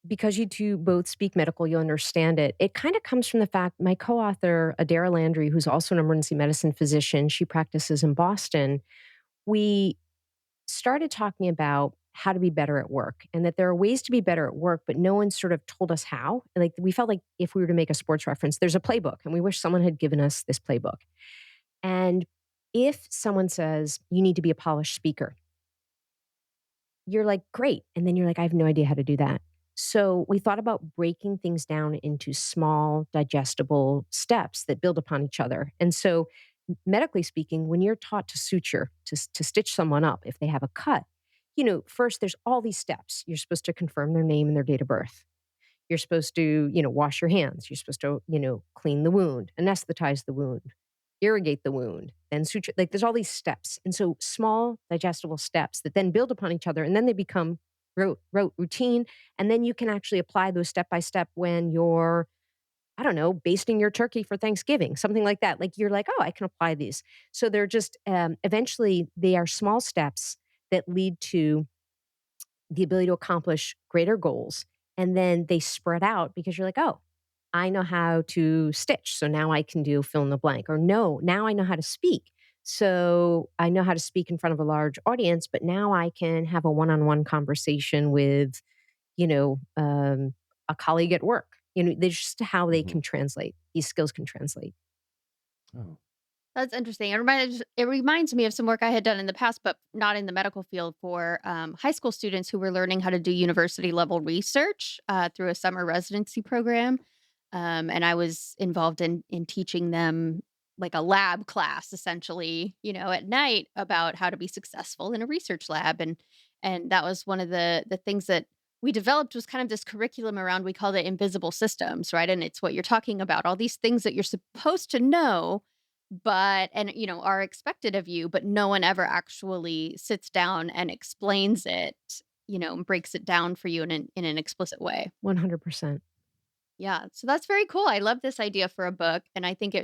Speaker 3: because you two both speak medical, you'll understand it. It kind of comes from the fact my co-author, Adara Landry, who's also an emergency medicine physician, she practices in Boston. We started talking about how to be better at work and that there are ways to be better at work, but no one sort of told us how. Like we felt like if we were to make a sports reference, there's a playbook and we wish someone had given us this playbook. And if someone says you need to be a polished speaker, you're like, great. And then you're like, I have no idea how to do that. So we thought about breaking things down into small, digestible steps that build upon each other. And so medically speaking, when you're taught to suture, to stitch someone up if they have a cut, first there's all these steps. You're supposed to confirm their name and their date of birth. You're supposed to, wash your hands. You're supposed to, clean the wound, anesthetize the wound, irrigate the wound, then suture. Like there's all these steps. And so small, digestible steps that then build upon each other and then they become rote routine. And then you can actually apply those step by step when you're, I don't know, basting your turkey for Thanksgiving, something like that. Like you're like, oh, I can apply these. So they're just, eventually they are small steps that lead to the ability to accomplish greater goals. And then they spread out because you're like, oh, I know how to stitch. So now I can do fill in the blank. Or no, now I know how to speak. So I know how to speak in front of a large audience, but now I can have a one-on-one conversation with, a colleague at work. There's just how they can translate. These skills can translate.
Speaker 2: Oh. That's interesting. It reminds me of some work I had done in the past, but not in the medical field, for high school students who were learning how to do university level research through a summer residency program. And I was involved in teaching them like a lab class, essentially, at night about how to be successful in a research lab. And that was one of the things that we developed, was kind of this curriculum around, we called it invisible systems, right? And it's what you're talking about, all these things that you're supposed to know, are expected of you, but no one ever actually sits down and explains it, and breaks it down for you in an explicit way.
Speaker 3: 100%.
Speaker 2: Yeah. So that's very cool. I love this idea for a book. And I think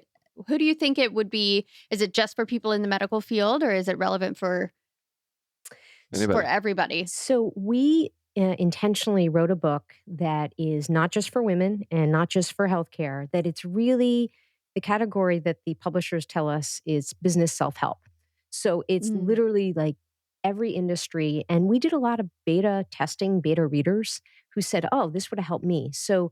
Speaker 2: who do you think it would be? Is it just for people in the medical field, or is it relevant for everybody? So we intentionally wrote a book that is not just for women and not just for healthcare, that it's really the category that the publishers tell us is business self-help. So it's literally like
Speaker 3: every industry. And we did a lot of beta testing, beta readers who said, oh, this would have helped me. So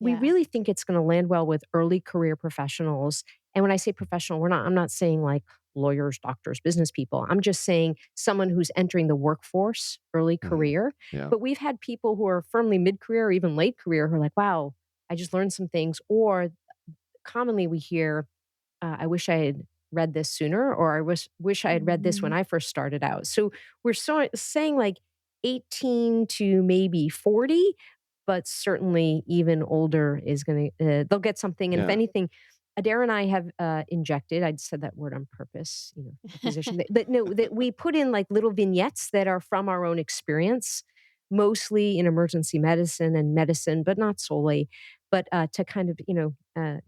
Speaker 3: we
Speaker 2: Yeah.
Speaker 3: really think it's going to land well with early career professionals. And when I say professional, I'm not saying like lawyers, doctors, business people. I'm just saying someone who's entering the workforce, early
Speaker 1: Mhm.
Speaker 3: career.
Speaker 1: Yeah.
Speaker 3: But we've had people who are firmly mid-career or even late career who are like, wow, I just learned some things. Or commonly we hear, I wish I had read this sooner, or I wish I had read this when
Speaker 2: Mhm.
Speaker 3: I first started out. So we're saying like 18 to maybe 40, but certainly even older is going to, they'll get something. And if
Speaker 1: Yeah.
Speaker 3: anything, Adair and I have injected, I said that word on purpose, a physician, that no, that we put in like little vignettes that are from our own experience, mostly in emergency medicine, but not solely. But to kind of,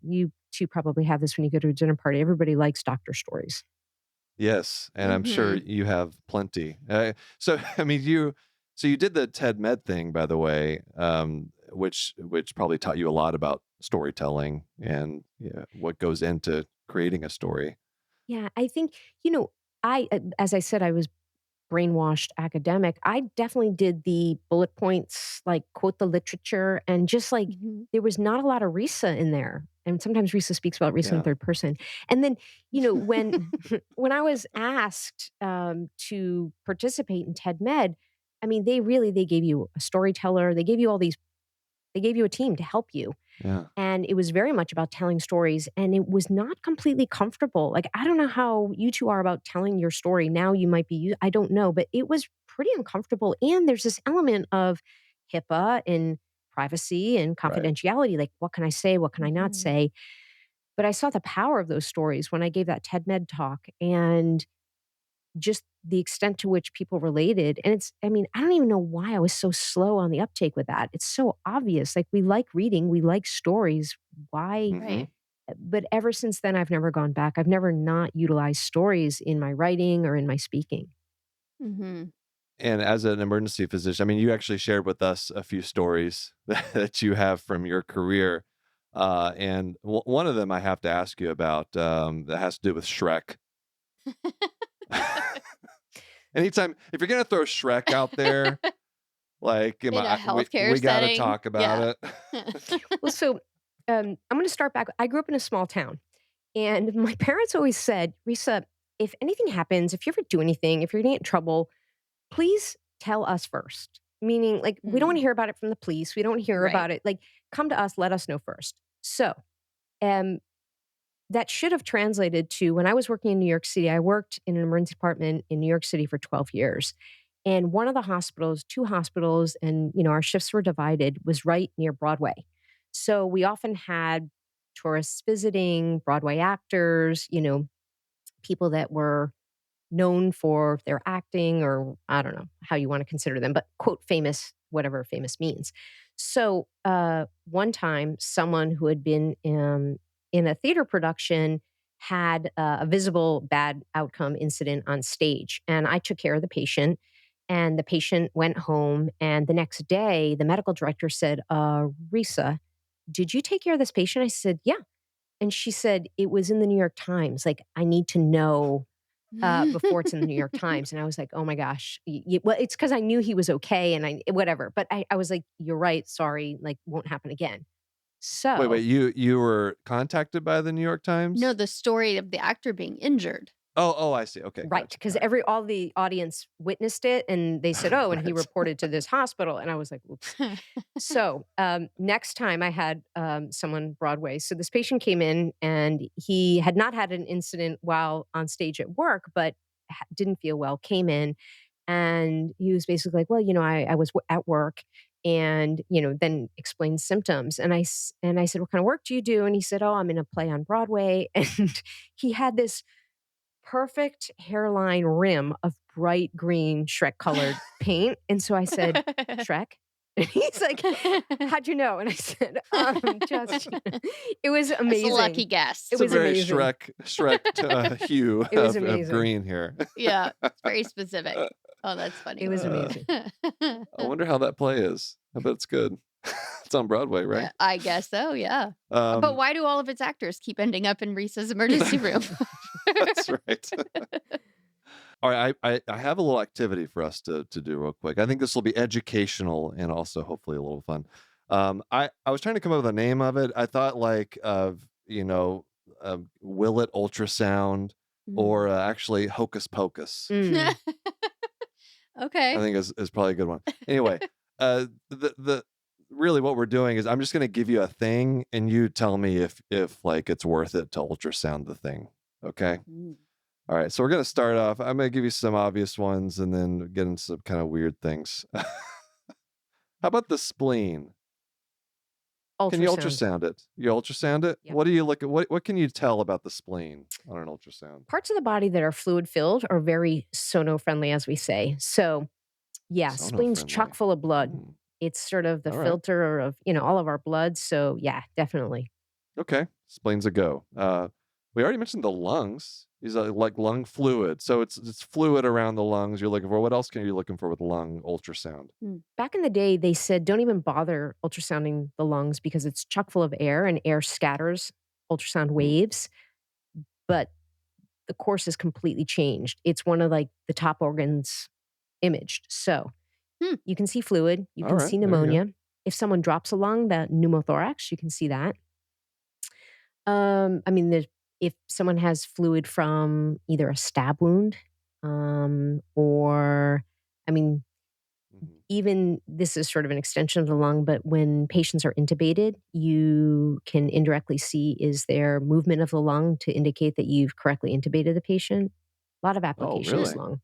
Speaker 3: you two probably have this when you go to a dinner party. Everybody likes doctor stories.
Speaker 1: Yes, and I'm sure
Speaker 2: Mhm.
Speaker 1: you have plenty. So, I mean, you did the TED Med thing, by the way, which probably taught you a lot about storytelling and what goes into creating a story.
Speaker 3: Yeah, I think, as I said, I was brainwashed academic. I definitely did the bullet points, like quote the literature, and just like
Speaker 2: Mhm.
Speaker 3: there was not a lot of Risa in there. And sometimes Risa speaks about Risa in
Speaker 1: Yeah.
Speaker 3: third person. And then, when when I was asked to participate in TED Med, I mean, they gave you a storyteller, they gave you a team to help you.
Speaker 1: Yeah.
Speaker 3: And it was very much about telling stories, and it was not completely comfortable. Like, I don't know how you two are about telling your story. Now you might be, I don't know, but it was pretty uncomfortable. And there's this element of HIPAA and privacy and
Speaker 1: Right.
Speaker 3: confidentiality. Like, what can I say? What can I not
Speaker 2: Mhm.
Speaker 3: say? But I saw the power of those stories when I gave that TED Med talk. And just the extent to which people related. And I mean, I don't even know why I was so slow on the uptake with that. It's so obvious. Like, we like reading, we like stories. Why?
Speaker 1: Hmm.
Speaker 2: Right.
Speaker 3: But ever since then, I've never gone back. I've never not utilized stories in my writing or in my speaking.
Speaker 2: Mhm.
Speaker 1: And as an emergency physician, I mean, you actually shared with us a few stories that you have from your career. And one of them I have to ask you about that has to do with Shrek. Anytime, if you're gonna throw Shrek out there, like,
Speaker 2: In a healthcare
Speaker 1: we got to
Speaker 2: setting.
Speaker 1: talk
Speaker 2: Yeah.
Speaker 1: about it.
Speaker 3: Well, so I'm going to start back. I grew up in a small town, and my parents always said, Risa, if anything happens, if you ever do anything, if you're going to get in trouble, please tell us first. Meaning, like, we don't want
Speaker 2: Mm.
Speaker 3: to hear about it from the police. We don't hear
Speaker 2: Right.
Speaker 3: about it. Like, come to us, let us know first. So, um, that should have translated to when I was working in New York City. I worked in an emergency department in New York City for 12 years. And one of the hospitals, two hospitals, and our shifts were divided, was right near Broadway. So we often had tourists visiting, Broadway actors, people that were known for their acting, or I don't know how you want to consider them, but quote famous, whatever famous means. So one time, someone who had been in a theater production had a visible bad outcome incident on stage, and I took care of the patient. And the patient went home, and the next day, the medical director said, Risa, did you take care of this patient? I said, yeah. And she said, it was in the New York Times. Like, I need to know before it's in the New York Times. And I was like, oh my gosh. Well, it's because I knew he was okay, and whatever. But I was like, you're right. Sorry. Like, won't happen again.
Speaker 1: Wait,
Speaker 3: So,
Speaker 1: you were contacted by the New York
Speaker 2: No,
Speaker 1: Times?
Speaker 2: the story of the actor being injured.
Speaker 1: Oh, I see. Okay,
Speaker 3: right.
Speaker 1: gotcha.
Speaker 3: Because
Speaker 1: All right.
Speaker 3: all the audience witnessed it, and they said, oh, and he
Speaker 1: Right.
Speaker 3: reported to this hospital. And I was like, oops. So next time I had someone Broadway. So this patient came in, and he had not had an incident while on stage at work, but didn't feel well, came in. And he was basically like, well, I was at work, and, then explained symptoms. And I said, what kind of work do you do? And he said, oh, I'm in a play on Broadway. And he had this perfect hairline rim of bright green Shrek colored paint. And so I said, Shrek? And he's like, how'd you know? And I said, just, it was
Speaker 2: That's a lucky
Speaker 3: amazing.
Speaker 2: guess.
Speaker 3: It
Speaker 1: It's a
Speaker 3: was
Speaker 1: very
Speaker 3: amazing.
Speaker 1: Shrek hue
Speaker 3: It was
Speaker 1: of
Speaker 3: amazing.
Speaker 1: green here.
Speaker 2: Yeah, it's very specific. Oh, that's
Speaker 3: It
Speaker 2: funny.
Speaker 3: was amazing.
Speaker 1: I wonder how that play is. I bet it's good. It's on Broadway, right?
Speaker 2: I guess so, yeah. But
Speaker 1: Um,
Speaker 2: why do all of its actors keep ending up in Risa's emergency room?
Speaker 1: that's right. All right, I have a little activity for us to do real quick. I think this will be educational and also hopefully a little fun. I was trying to come up with a name of it. I thought like of Will It Ultrasound or
Speaker 2: Mm.
Speaker 1: actually Hocus Pocus.
Speaker 3: Mm.
Speaker 1: I
Speaker 2: Okay.
Speaker 1: think is probably a good one. Anyway, the really what we're doing is I'm just going to give you a thing and you tell me if like it's worth it to ultrasound the thing. Okay.
Speaker 2: Mm.
Speaker 1: All right, so we're gonna start off. I'm gonna give you some obvious ones and then get into some kind of weird things. How about the spleen? Can you
Speaker 3: Ultrasound.
Speaker 1: ultrasound it? You ultrasound it?
Speaker 3: Yep.
Speaker 1: What do you look at? What can you tell about the spleen on an ultrasound?
Speaker 3: Parts of the body that are fluid filled are very sono friendly, as we say. So, yeah,
Speaker 1: Sono
Speaker 3: spleen's
Speaker 1: friendly.
Speaker 3: chock full of blood.
Speaker 1: Hmm.
Speaker 3: It's sort of the
Speaker 1: All right.
Speaker 3: filter of, all of our blood. So, yeah, definitely.
Speaker 1: Okay. Spleen's a go. We already mentioned the lungs. These are like lung fluid. So it's fluid around the lungs you're looking for. What else can you looking for with lung ultrasound?
Speaker 3: Back in the day, they said don't even bother ultrasounding the lungs because it's chock full of air and air scatters ultrasound
Speaker 1: Hmm.
Speaker 3: waves. But the course has completely changed. It's one of like the top organs imaged. So
Speaker 2: Hmm.
Speaker 3: you can see fluid, you
Speaker 1: All
Speaker 3: can
Speaker 1: right.
Speaker 3: see
Speaker 1: There you go.
Speaker 3: pneumonia. If someone drops a lung, the pneumothorax, you can see that. I mean, if someone has fluid from either a stab wound, or I mean,
Speaker 1: Mhm.
Speaker 3: even this is sort of an extension of the lung, but when patients are intubated, you can indirectly see is there movement of the lung to indicate that you've correctly intubated the patient. A lot of
Speaker 1: Oh,
Speaker 3: applications
Speaker 1: really?
Speaker 3: lung.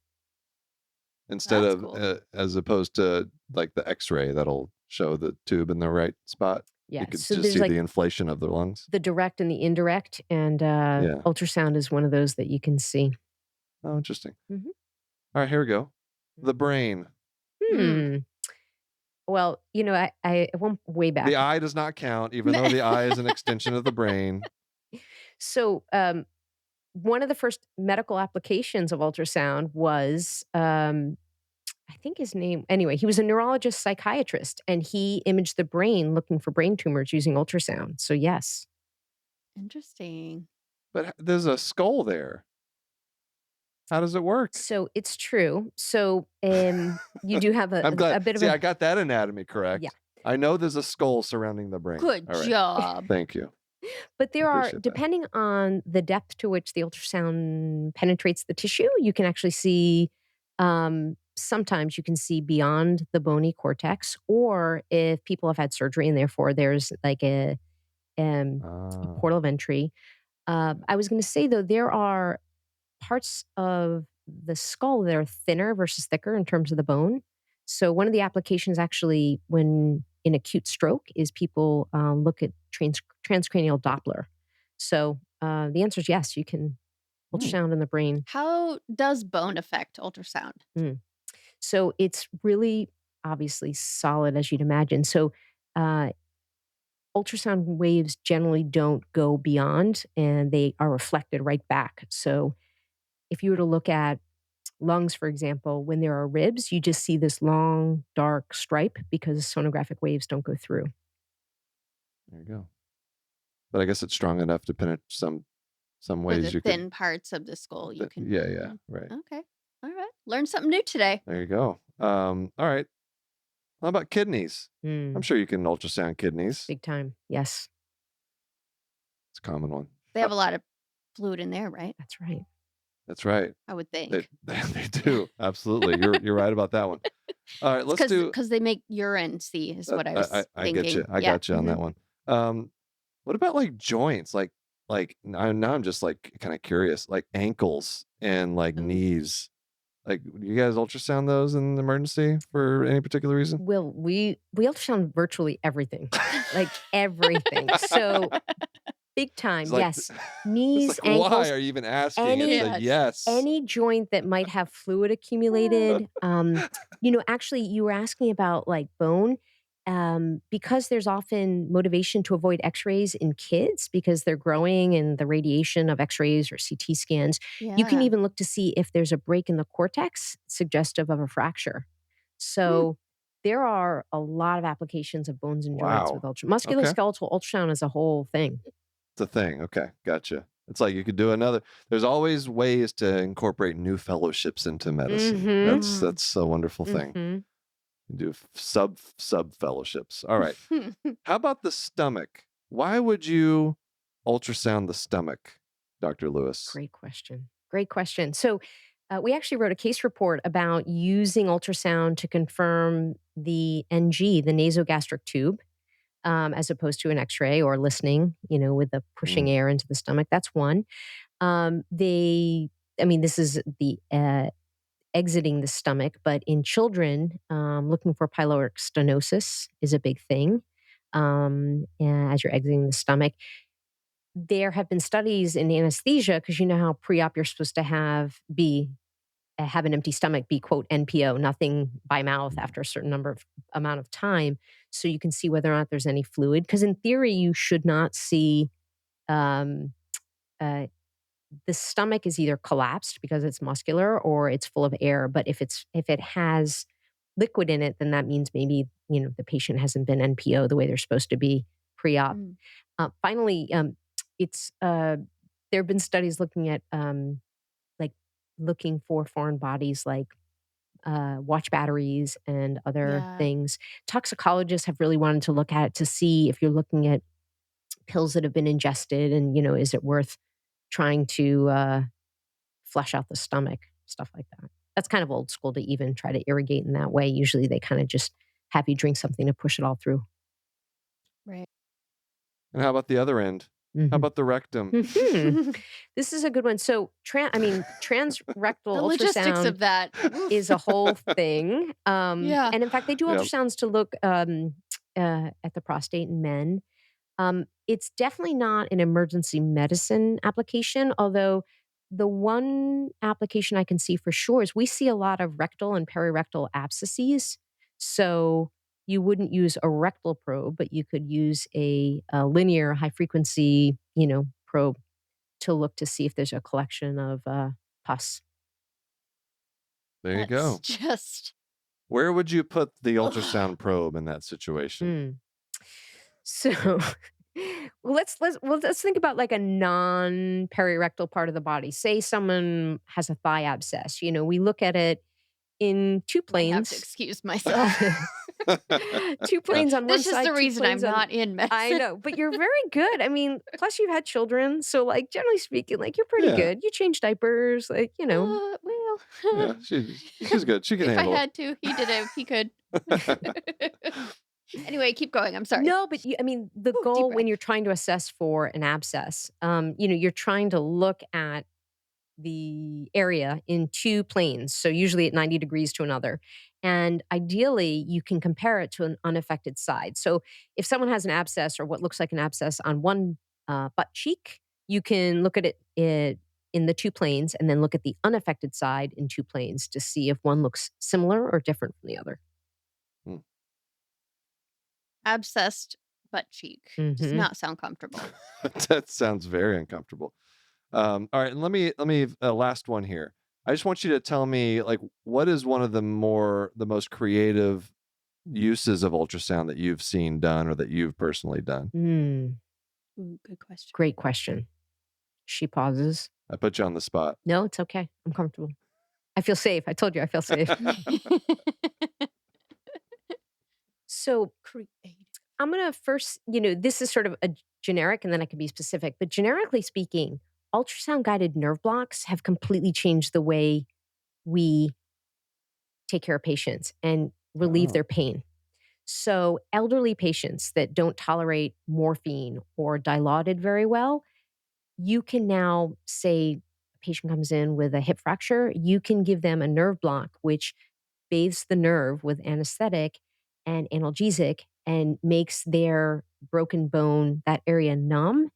Speaker 1: Instead
Speaker 2: That's
Speaker 1: of
Speaker 2: cool.
Speaker 1: as opposed to like the X-ray that'll show the tube in the right spot.
Speaker 3: Yeah.
Speaker 1: You could
Speaker 3: So
Speaker 1: just
Speaker 3: there's
Speaker 1: see
Speaker 3: like
Speaker 1: the inflation of the lungs.
Speaker 3: the direct and the indirect, and
Speaker 1: Yeah.
Speaker 3: ultrasound is one of those that you can see.
Speaker 1: Oh, interesting.
Speaker 3: Mhm.
Speaker 1: All right, here we go. The brain.
Speaker 2: Mm.
Speaker 3: Hmm. Well, I went way
Speaker 1: The
Speaker 3: back.
Speaker 1: eye does not count, even though the eye is an extension of the brain.
Speaker 3: So, one of the first medical applications of ultrasound was, I think his name, anyway, he was a neurologist psychiatrist and he imaged the brain looking for brain tumors using ultrasound. So, yes.
Speaker 2: Interesting.
Speaker 1: But there's a skull there. How does it work?
Speaker 3: So, it's true. So, you do have
Speaker 1: I'm glad.
Speaker 3: a bit of
Speaker 1: See,
Speaker 3: a,
Speaker 1: I got that anatomy
Speaker 3: yeah.
Speaker 1: correct. I know there's a skull surrounding the brain.
Speaker 2: Good
Speaker 1: All right.
Speaker 2: job.
Speaker 1: Thank you.
Speaker 3: But there are,
Speaker 1: Appreciate that.
Speaker 3: depending on the depth to which the ultrasound penetrates the tissue, you can actually see, sometimes you can see beyond the bony cortex, or if people have had surgery and therefore there's like a
Speaker 1: Ah,
Speaker 3: portal of entry. I was going to say though, there are parts of the skull that are thinner versus thicker in terms of the bone. So one of the applications actually when in acute stroke is people look at transcranial Doppler. So the answer is yes, you can
Speaker 1: hmm.
Speaker 3: ultrasound in the brain.
Speaker 2: How does bone affect ultrasound?
Speaker 3: Mm. So it's really obviously solid as you'd imagine. So uh, ultrasound waves generally don't go beyond and they are reflected right back. So if you were to look at lungs, for example, when there are ribs, you just see this long, dark stripe because sonographic waves don't go through.
Speaker 1: There you go. But I guess it's strong enough to penetrate some
Speaker 2: For the
Speaker 1: ways you could.
Speaker 2: thin parts of the skull, you can.
Speaker 1: Yeah, yeah,
Speaker 2: Yeah.
Speaker 1: right.
Speaker 2: Okay. All right. Learn something new today.
Speaker 1: There you go. All right. How about kidneys? I'm
Speaker 3: Mm,
Speaker 1: sure you can ultrasound kidneys.
Speaker 3: big time. Yes,
Speaker 1: It's a common one.
Speaker 2: They have a lot of fluid in there, right?
Speaker 3: that's right.
Speaker 1: That's right.
Speaker 2: I would
Speaker 1: They
Speaker 2: think.
Speaker 1: they do. Absolutely. You're right about that one. All right,
Speaker 2: It's
Speaker 1: let's do
Speaker 2: because they make urine. See, is what I was
Speaker 1: I get you.
Speaker 2: thinking.
Speaker 1: I
Speaker 2: Yeah.
Speaker 1: got you on that one. What about like joints? Like now I'm just like kind of curious. Like ankles and like
Speaker 2: Oh.
Speaker 1: knees. Like do you guys ultrasound those in the emergency for any particular reason?
Speaker 3: Will we ultrasound virtually everything, like everything. So big time,
Speaker 1: It's like
Speaker 3: yes.
Speaker 1: it's
Speaker 3: Knees,
Speaker 1: like why
Speaker 3: ankles,
Speaker 1: are you even asking? It's a
Speaker 3: any
Speaker 2: Yes.
Speaker 1: yes.
Speaker 3: any joint that might have fluid accumulated. Actually, you were asking about like bone. Because there's often motivation to avoid x-rays in kids because they're growing and the radiation of x-rays or CT scans, you can
Speaker 2: Yeah.
Speaker 3: even look to see if there's a break in the cortex suggestive of a fracture.
Speaker 2: Hmm.
Speaker 3: So there are a lot of applications of bones and joints with
Speaker 1: Wow. Okay.
Speaker 3: musculoskeletal ultrasound is a whole thing.
Speaker 1: It's a thing. Okay. Gotcha. It's like you could do another. There's always ways to incorporate new fellowships into medicine.
Speaker 3: Mm-hmm.
Speaker 1: That's a wonderful thing.
Speaker 3: Mm-hmm.
Speaker 1: You do sub fellowships. All right. How about the stomach? Why would you ultrasound the stomach, Dr. Lewiss?
Speaker 3: Great question. Great question. So, we actually wrote a case report about using ultrasound to confirm the NG, the nasogastric tube, as opposed to an X-ray or listening, with the pushing
Speaker 1: Mm.
Speaker 3: air into the stomach. That's one. This is the exiting the stomach, but in children, looking for pyloric stenosis is a big thing as you're exiting the stomach. There have been studies in anesthesia because you know how pre-op you're supposed to have an empty stomach, be quote NPO, nothing by mouth after a certain amount of time, so you can see whether or not there's any fluid. Because in theory, you should not see um, uh, the stomach is either collapsed because it's muscular or it's full of air. But if it has liquid in it, then that means maybe the patient hasn't been NPO the way they're supposed to be pre-op.
Speaker 2: Mm.
Speaker 3: Finally, it's there have been studies looking at like looking for foreign bodies like watch batteries and other
Speaker 2: Yeah.
Speaker 3: things. Toxicologists have really wanted to look at it to see if you're looking at pills that have been ingested and is it worth trying to flush out the stomach, stuff like that. That's kind of old school to even try to irrigate in that way. Usually they kind of just have you drink something to push it all through.
Speaker 2: Right.
Speaker 1: And how about the other end? How about the rectum?
Speaker 3: This is a good one. So, transrectal
Speaker 2: The logistics
Speaker 3: ultrasound
Speaker 2: of that
Speaker 3: is a whole thing.
Speaker 2: Yeah.
Speaker 3: And in fact, they do
Speaker 1: Yep.
Speaker 3: ultrasounds to look at the prostate in men. It's definitely not an emergency medicine application, although the one application I can see for sure is we see a lot of rectal and perirectal abscesses. So you wouldn't use a rectal probe, but you could use a linear high frequency, probe to look to see if there's a collection of pus.
Speaker 1: There you
Speaker 2: That's
Speaker 1: go.
Speaker 2: just
Speaker 1: Where would you put the ultrasound probe in that situation?
Speaker 3: So let's think about like a non-perirectal part of the body. Say someone has a thigh abscess. We look at it in two
Speaker 2: I have to
Speaker 3: planes.
Speaker 2: excuse myself.
Speaker 3: Two planes on one
Speaker 2: This is
Speaker 3: side.
Speaker 2: the
Speaker 3: two
Speaker 2: reason I'm
Speaker 3: planes on-
Speaker 2: not in medicine.
Speaker 3: I know, but you're very good. I mean, plus you've had children, so like generally speaking, like you're pretty
Speaker 1: Yeah.
Speaker 3: good. You change diapers, like
Speaker 2: Well,
Speaker 1: Yeah, she's good. She can
Speaker 2: if I
Speaker 1: handle
Speaker 2: had to, he did it. He could.
Speaker 1: it.
Speaker 2: Anyway, keep going. I'm sorry.
Speaker 3: No, but the
Speaker 2: Ooh, deep
Speaker 3: goal when
Speaker 2: breath.
Speaker 3: you're trying to assess for an abscess, you're trying to look at the area in two planes, so usually at 90 degrees to another. And ideally, you can compare it to an unaffected side. So if someone has an abscess or what looks like an abscess on one butt cheek, you can look at it in the two planes and then look at the unaffected side in two planes to see if one looks similar or different from the other.
Speaker 2: Abscessed butt cheek does not sound comfortable.
Speaker 1: That sounds very uncomfortable. All right, and let me last one here. I just want you to tell me, like, what is one of the most creative uses of ultrasound that you've seen done or that you've personally done?
Speaker 2: Ooh, good question.
Speaker 3: Great question. She pauses.
Speaker 1: I put you on the spot.
Speaker 3: No, it's okay. I'm comfortable. I feel safe. I told you I feel safe. So
Speaker 2: Creative.
Speaker 3: I'm going to first, this is sort of a generic and then I can be specific, but generically speaking, ultrasound guided nerve blocks have completely changed the way we take care of patients and relieve their pain. So elderly patients that don't tolerate morphine or Dilaudid very well, you can now say a patient comes in with a hip fracture, you can give them a nerve block, which bathes the nerve with anesthetic and analgesic and makes their broken bone, that area numb.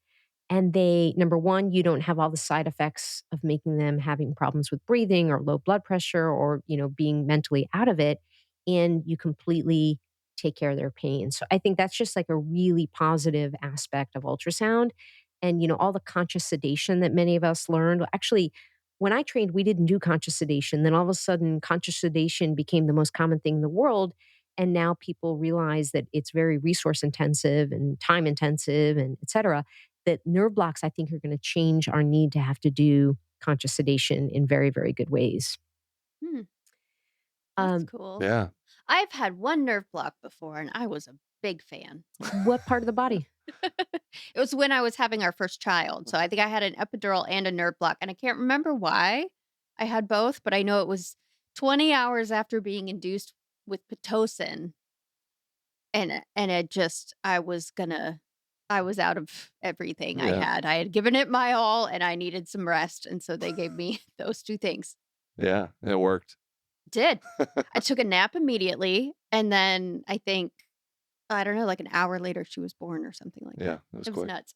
Speaker 3: And they, number one, you don't have all the side effects of making them having problems with breathing or low blood pressure or, being mentally out of it. And you completely take care of their pain. So I think that's just like a really positive aspect of ultrasound. And, all the conscious sedation that many of us learned. Actually, when I trained, we didn't do conscious sedation. Then all of a sudden, conscious sedation became the most common thing in the world. And now people realize that it's very resource intensive and time intensive and et cetera. that nerve blocks, I think, are going to change our need to have to do conscious sedation in very, very good ways.
Speaker 2: Hmm, that's
Speaker 3: Um,
Speaker 2: cool.
Speaker 1: Yeah.
Speaker 2: I've had one nerve block before, and I was a big fan.
Speaker 3: what part of the body?
Speaker 2: It was when I was having our first child. So I think I had an epidural and a nerve block, and I can't remember why I had both, but I know it was 20 hours after being induced with Pitocin, and it just I was out of everything I
Speaker 1: Yeah.
Speaker 2: had. I had given it my all, and I needed some rest, and so they gave me those 2 things.
Speaker 1: Yeah. It worked.
Speaker 2: Did. I took a nap immediately, and then I think, I don't know, like an hour later, she was born or something like
Speaker 1: Yeah.
Speaker 2: that.
Speaker 1: It was
Speaker 2: It was
Speaker 1: quick.
Speaker 2: nuts.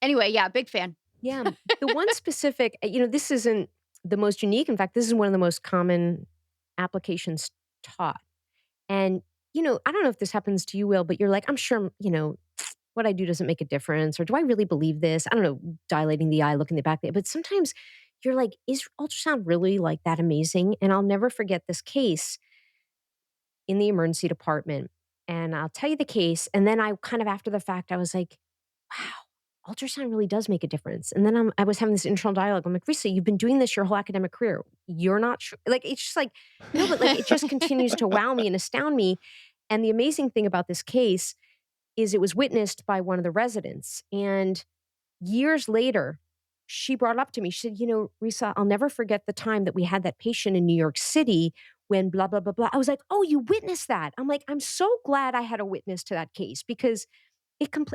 Speaker 2: Anyway, yeah, big fan.
Speaker 3: Yeah. The one specific, this isn't the most unique. In fact, this is one of the most common applications taught. And, I don't know if this happens to you, Will, but you're like, I'm sure, what I do doesn't make a difference. Or do I really believe this? I don't know, dilating the eye, looking the back. But sometimes you're like, is ultrasound really like that amazing? And I'll never forget this case in the emergency department. And I'll tell you the case. And then I kind of after the fact, I was like, wow, ultrasound really does make a difference. And then I was having this internal dialogue. I'm like, Resa, you've been doing this your whole academic career. You're not sure. Like, it's just like, no, but like, it just continues to wow me and astound me. And the amazing thing about this case is it was witnessed by one of the residents. And years later, she brought up to me, she said, Resa, I'll never forget the time that we had that patient in New York City when blah, blah, blah, blah. I was like, oh, you witnessed that. I'm like, I'm so glad I had a witness to that case because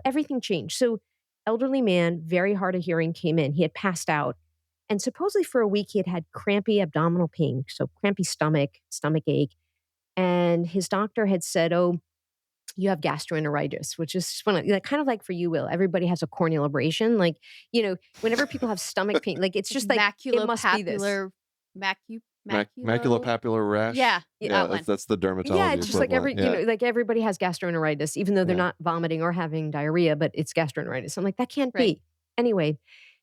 Speaker 3: everything changed. So elderly man, very hard of hearing, came in. He had passed out. And supposedly for a week, he had had crampy abdominal pain. So crampy stomach ache. And his doctor had said, oh, you have gastroenteritis, which is kind of like for you, Will. Everybody has a corneal abrasion. Like, whenever people have stomach pain, like it's just like it must be this.
Speaker 2: Maculo.
Speaker 1: Maculopapular rash.
Speaker 2: Yeah,
Speaker 3: Yeah,
Speaker 2: that
Speaker 1: That's
Speaker 2: one.
Speaker 1: that's the
Speaker 3: Yeah,
Speaker 1: dermatology
Speaker 3: it's just like
Speaker 1: equivalent. Yeah.
Speaker 3: like everybody has gastroenteritis, even though they're
Speaker 1: Yeah.
Speaker 3: not vomiting or having diarrhea, but it's gastroenteritis. I'm like, that can't
Speaker 2: Right.
Speaker 3: be. Anyway,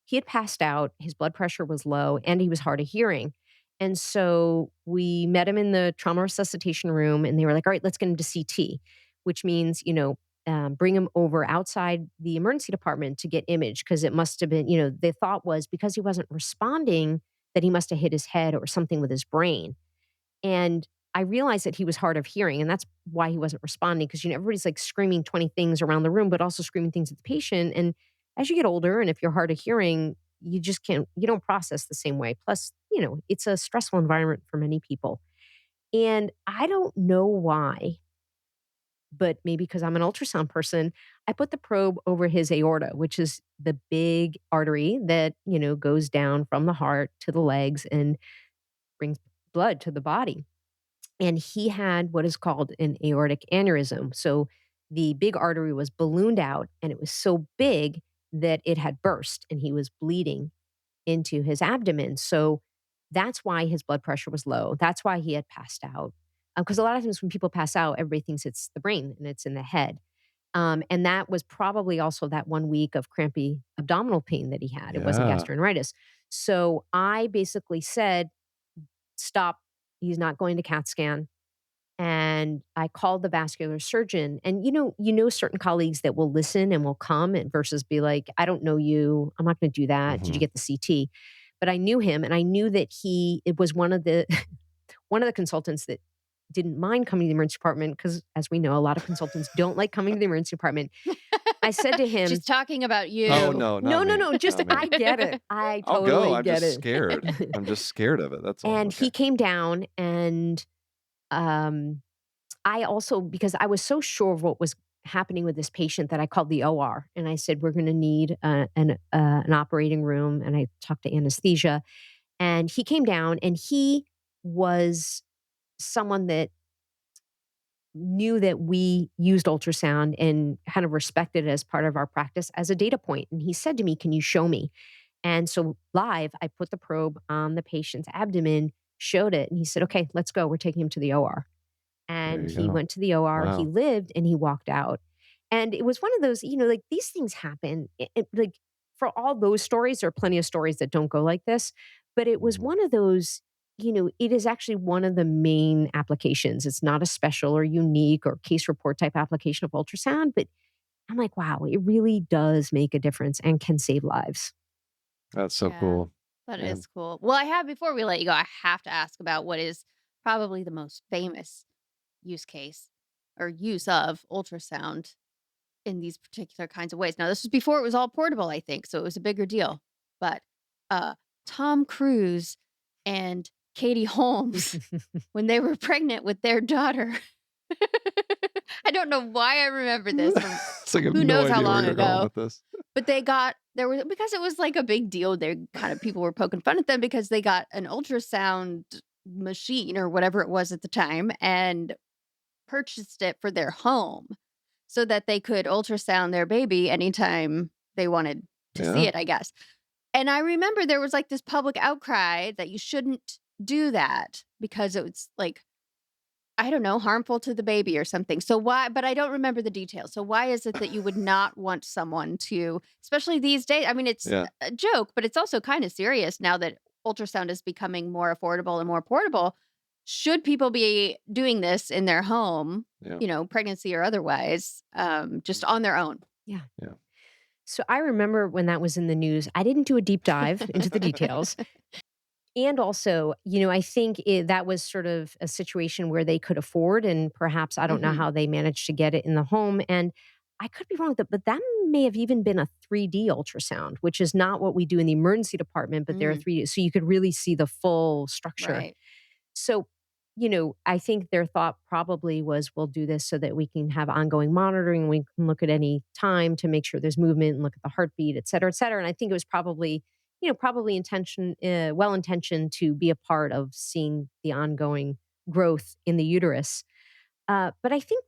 Speaker 3: he had passed out, his blood pressure was low, and he was hard of hearing. And so we met him in the trauma resuscitation room, and they were like, all right, let's get him to CT, which means, bring him over outside the emergency department to get image because it must have been, the thought was because he wasn't responding that he must have hit his head or something with his brain. And I realized that he was hard of hearing, and that's why he wasn't responding because, everybody's like screaming 20 things around the room, but also screaming things at the patient. And as you get older, and if you're hard of hearing, you just you don't process the same way. Plus, it's a stressful environment for many people. And I don't know why, but maybe because I'm an ultrasound person, I put the probe over his aorta, which is the big artery that, goes down from the heart to the legs and brings blood to the body. And he had what is called an aortic aneurysm. So the big artery was ballooned out and it was so big that it had burst and he was bleeding into his abdomen. So that's why his blood pressure was low. That's why he had passed out. Because a lot of times when people pass out, everybody thinks it's the brain and it's in the head. And that was probably also that 1 week of crampy abdominal pain that he had. It wasn't
Speaker 1: Yeah.
Speaker 3: gastroenteritis. So I basically said, stop. He's not going to CAT scan. And I called the vascular surgeon. And certain colleagues that will listen and will come and versus be like, I don't know you. I'm not going to do that. Did you
Speaker 1: Mhm.
Speaker 3: get the CT? But I knew him and I knew that it was one of the one of the consultants that didn't mind coming to the emergency department because as we know, a lot of consultants don't like coming to the emergency department. I said to him,
Speaker 2: She's talking about you.
Speaker 1: Oh no, not me.
Speaker 3: no, just
Speaker 1: Not me.
Speaker 3: I get it. I
Speaker 1: I'll go.
Speaker 3: totally
Speaker 1: I'm
Speaker 3: get
Speaker 1: just
Speaker 3: it.
Speaker 1: scared. I'm just scared of it. That's all.
Speaker 3: And
Speaker 1: Okay.
Speaker 3: he came down and I also, because I was so sure of what was happening with this patient that I called the OR and I said, we're going to need an operating room. And I talked to anesthesia and he came down and he was someone that knew that we used ultrasound and kind of respected it as part of our practice as a data point. And he said to me, can you show me? And so live, I put the probe on the patient's abdomen, showed it, and he said, okay, let's go. We're taking him to the OR.
Speaker 1: There
Speaker 3: And
Speaker 1: you
Speaker 3: he
Speaker 1: go.
Speaker 3: went to the OR, he
Speaker 1: Wow.
Speaker 3: lived, and he walked out. And it was one of those, like these things happen. Like for all those stories, there are plenty of stories that don't go like this. But it was
Speaker 1: Mhm.
Speaker 3: one of those, it is actually one of the main applications. It's not a special or unique or case report type application of ultrasound, but I'm like, wow, it really does make a difference and can save lives.
Speaker 1: That's so
Speaker 2: Yeah,
Speaker 1: cool.
Speaker 2: that
Speaker 1: And
Speaker 2: is cool. Well, before we let you go, I have to ask about what is probably the most famous use case or use of ultrasound in these particular kinds of ways. Now, this was before it was all portable, I think, so it was a bigger deal. But uh, Tom Cruise and Katie Holmes, when they were pregnant with their daughter, I don't know why I remember this from
Speaker 1: it's like I have
Speaker 2: who
Speaker 1: no
Speaker 2: knows how
Speaker 1: idea where
Speaker 2: long
Speaker 1: you're going
Speaker 2: ago.
Speaker 1: with this.
Speaker 2: But they got there was because it was like a big deal. They kind of people were poking fun at them because they got an ultrasound machine or whatever it was at the time and purchased it for their home so that they could ultrasound their baby anytime they wanted to see
Speaker 1: Yeah.
Speaker 2: it, I guess. And I remember there was like this public outcry that you shouldn't do that because it was like, I don't know, harmful to the baby or something. So why, but I don't remember the details. So why is it that you would not want someone to, especially these days? I mean, it's
Speaker 1: Yeah.
Speaker 2: a joke, but it's also kind of serious now that ultrasound is becoming more affordable and more portable. Should people be doing this in their home,
Speaker 1: Yeah.
Speaker 2: pregnancy or otherwise, just on their own?
Speaker 3: Yeah.
Speaker 1: Yeah.
Speaker 3: So I remember when that was in the news, I didn't do a deep dive into the details. And also, I think that was sort of a situation where they could afford, and perhaps I don't know
Speaker 2: Hmm.
Speaker 3: how they managed to get it in the home. And I could be wrong with that, but that may have even been a 3D ultrasound, which is not what we do in the emergency department, but there are
Speaker 2: Mm,
Speaker 3: 3D. So you could really see the full structure.
Speaker 2: right.
Speaker 3: So, I think their thought probably was we'll do this so that we can have ongoing monitoring. We can look at any time to make sure there's movement and look at the heartbeat, et cetera, et cetera. And I think it was probably, well intentioned to be a part of seeing the ongoing growth in the uterus. But I think,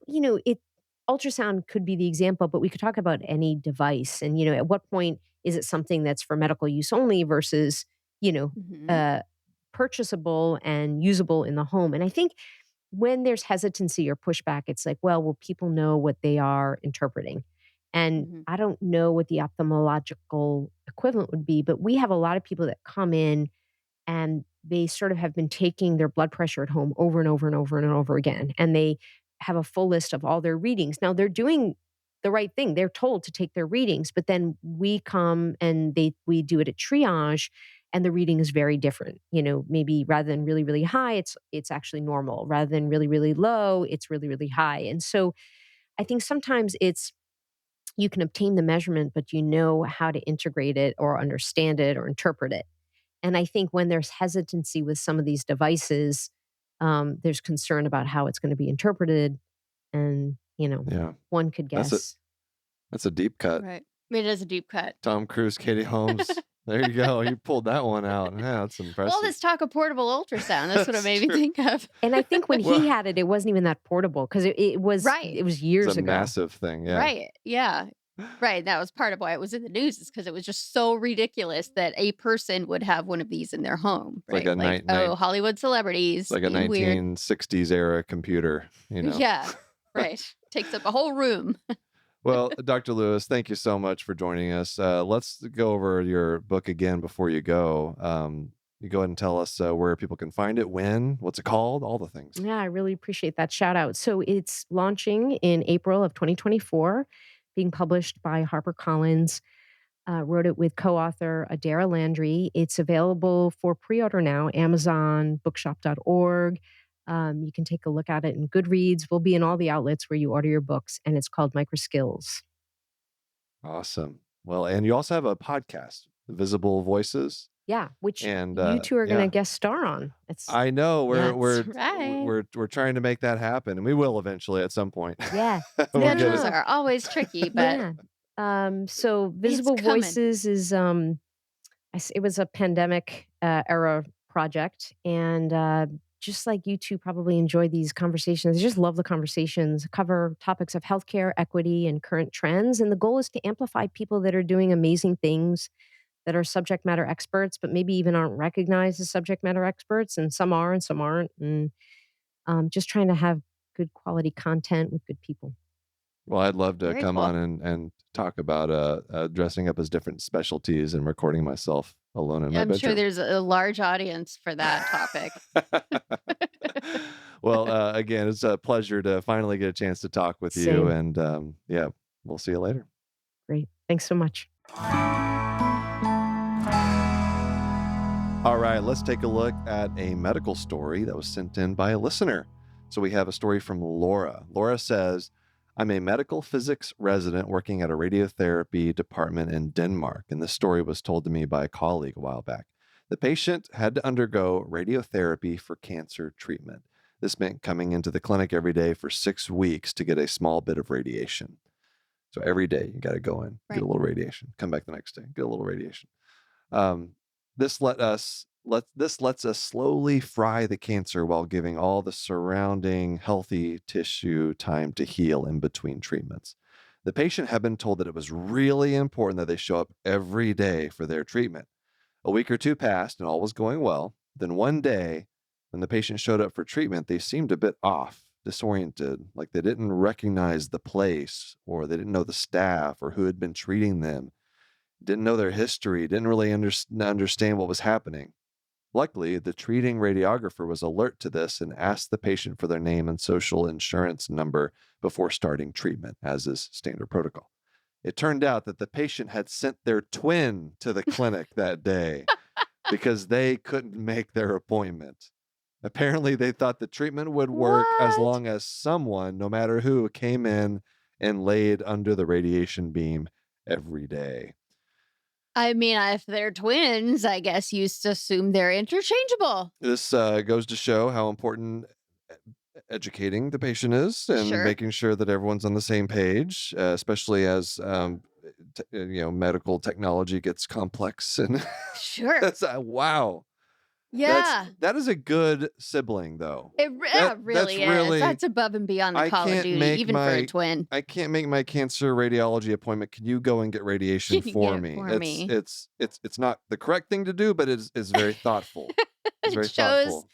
Speaker 3: ultrasound could be the example, but we could talk about any device. And, at what point is it something that's for medical use only versus, you know,
Speaker 2: Hmm.
Speaker 3: uh, purchasable and usable in the home? And I think when there's hesitancy or pushback, it's like, well, will people know what they are interpreting? And
Speaker 2: Hmm.
Speaker 3: I don't know what the ophthalmological equivalent would be, but we have a lot of people that come in and they sort of have been taking their blood pressure at home over and over and over and over again. And they have a full list of all their readings. Now they're doing the right thing. They're told to take their readings, but then we come and we do it at triage and the reading is very different. Maybe rather than really, really high, it's actually normal. Rather than really, really low, it's really, really high. And so I think sometimes it's you can obtain the measurement, but you know how to integrate it or understand it or interpret it. And I think when there's hesitancy with some of these devices, there's concern about how it's going to be interpreted. And,
Speaker 1: Yeah.
Speaker 3: one could
Speaker 1: That's a
Speaker 3: guess.
Speaker 1: that's a deep cut.
Speaker 2: Right. It is a deep cut.
Speaker 1: Tom Cruise, Katie Holmes. There you go. You pulled that one out. Yeah, that's
Speaker 2: All
Speaker 1: impressive.
Speaker 2: this talk of portable ultrasound, that's what it
Speaker 1: That's
Speaker 2: made me
Speaker 1: true.
Speaker 2: think of.
Speaker 3: And I think when
Speaker 1: Well,
Speaker 3: he had it, it wasn't even that portable because it was
Speaker 2: Right.
Speaker 3: it was
Speaker 1: it's
Speaker 3: years
Speaker 1: a
Speaker 3: ago.
Speaker 1: massive thing. Yeah.
Speaker 2: Right. Yeah. Right. That was part of why it was in the news, is because it was just so ridiculous that a person would have one of these in their home.
Speaker 1: It's like
Speaker 2: Right.
Speaker 1: a
Speaker 2: Like,
Speaker 1: nine
Speaker 2: Hollywood
Speaker 1: it's
Speaker 2: celebrities
Speaker 1: like a
Speaker 2: being weird.
Speaker 1: 1960s era computer,
Speaker 2: Yeah. Right. Takes up a whole room.
Speaker 1: Well, Dr. Lewis, thank you so much for joining us. Let's go over your book again before you go. You go ahead and tell us where people can find it, when, what's it called, all the things.
Speaker 3: Yeah, I really appreciate that shout out. So it's launching in April of 2024, being published by HarperCollins. Wrote it with co-author Adara Landry. It's available for pre-order now, Amazon, bookshop.org. You can take a look at it in Goodreads. We'll be in all the outlets where you order your books, and it's called Microskills.
Speaker 1: Awesome. Well, and you also have a podcast, Visible Voices.
Speaker 3: Yeah, which
Speaker 1: And
Speaker 3: you two are going to
Speaker 1: yeah,
Speaker 3: guest star on. It's
Speaker 1: I know
Speaker 3: yeah,
Speaker 1: we're
Speaker 2: Right.
Speaker 1: we're trying to make that happen, and we will eventually at some point.
Speaker 3: yeah,
Speaker 1: When
Speaker 3: yeah,
Speaker 1: we get
Speaker 2: Schedules
Speaker 1: it.
Speaker 3: no,
Speaker 2: are always tricky, but
Speaker 3: yeah. So
Speaker 2: it's
Speaker 3: Visible
Speaker 2: coming.
Speaker 3: Voices is it was a pandemic era project, and just like you two probably enjoy these conversations. I just love the conversations. Cover topics of healthcare, equity, and current trends. And the goal is to amplify people that are doing amazing things, that are subject matter experts, but maybe even aren't recognized as subject matter experts. And some are, and some aren't. And just trying to have good quality content with good people.
Speaker 1: Well, I'd love to
Speaker 2: Very
Speaker 1: come
Speaker 2: cool.
Speaker 1: on and talk about dressing up as different specialties and recording myself alone in my
Speaker 2: I'm sure
Speaker 1: bedroom.
Speaker 2: there's a large audience for that topic.
Speaker 1: Well, again, it's a pleasure to finally get a chance to talk with you.
Speaker 3: Same.
Speaker 1: And yeah, We'll see you later.
Speaker 3: Great. Thanks so much.
Speaker 1: All right, let's take a look at a medical story that was sent in by a listener. So we have a story from Laura. Laura says, I'm a medical physics resident working at a radiotherapy department in Denmark, and this story was told to me by a colleague a while back. The patient had to undergo radiotherapy for cancer treatment. This meant coming into the clinic every day for 6 weeks to get a small bit of radiation. So every day you got to go in, get a little radiation, come back the next day, get a little radiation. This lets us slowly fry the cancer while giving all the surrounding healthy tissue time to heal in between treatments. The patient had been told that it was really important that they show up every day for their treatment. A week or two passed and all was going well. Then one day, when the patient showed up for treatment, they seemed a bit off, disoriented, like they didn't recognize the place, or they didn't know the staff or who had been treating them. Didn't know their history, didn't really understand what was happening. Luckily, the treating radiographer was alert to this and asked the patient for their name and social insurance number before starting treatment, as is standard protocol. It turned out that the patient had sent their twin to the clinic that day because they couldn't make their appointment. Apparently, they thought the treatment would work as long as someone, no matter who, came in and laid under the radiation beam every day.
Speaker 2: I mean, if they're twins, I guess you assume they're interchangeable.
Speaker 1: This goes to show how important educating the patient is and making sure that everyone's on the same page, especially as medical technology gets complex. And that's wow.
Speaker 2: Yeah.
Speaker 1: That is a good sibling, though.
Speaker 2: It really is. That's above and beyond the Call of Duty, even for a twin.
Speaker 1: I can't make my cancer radiology appointment. Can you go and get radiation for me? It's not the correct thing to do, but it's very thoughtful. It's very thoughtful.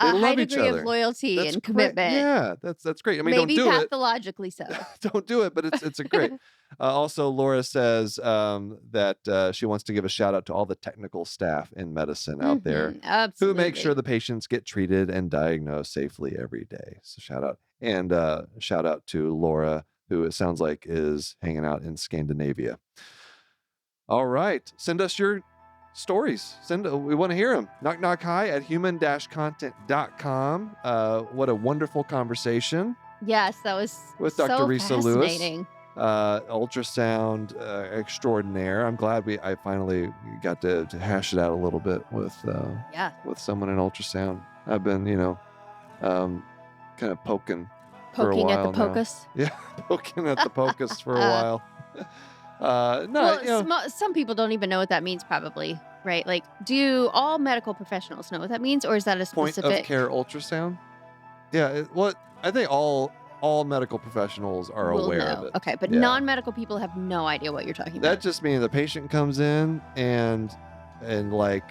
Speaker 2: A high degree of loyalty and commitment.
Speaker 1: Yeah, that's great. I mean,
Speaker 2: maybe
Speaker 1: don't do
Speaker 2: pathologically so.
Speaker 1: Don't do it, but it's a great. Also, Laura says that she wants to give a shout out to all the technical staff in medicine out there who make sure the patients get treated and diagnosed safely every day. So shout out. And shout out to Laura, who it sounds like is hanging out in Scandinavia. All right. Send us your stories. We want to hear them. knockknockhi@human-content.com. What a wonderful conversation.
Speaker 2: Yes, that was
Speaker 1: with Dr. Resa Lewiss.
Speaker 2: fascinating.
Speaker 1: Ultrasound extraordinaire. I'm glad I finally got to hash it out a little bit with someone in ultrasound. I've been, kind of poking for a while
Speaker 2: at the Pocus.
Speaker 1: Yeah, poking at the Pocus for a while.
Speaker 2: Some people don't even know what that means, probably, right? Like, do all medical professionals know what that means, or is that a specific
Speaker 1: point of care ultrasound? Yeah, I think all medical professionals are aware of it.
Speaker 2: Okay, but non-medical people have no idea what you're talking about.
Speaker 1: That just means the patient comes in and like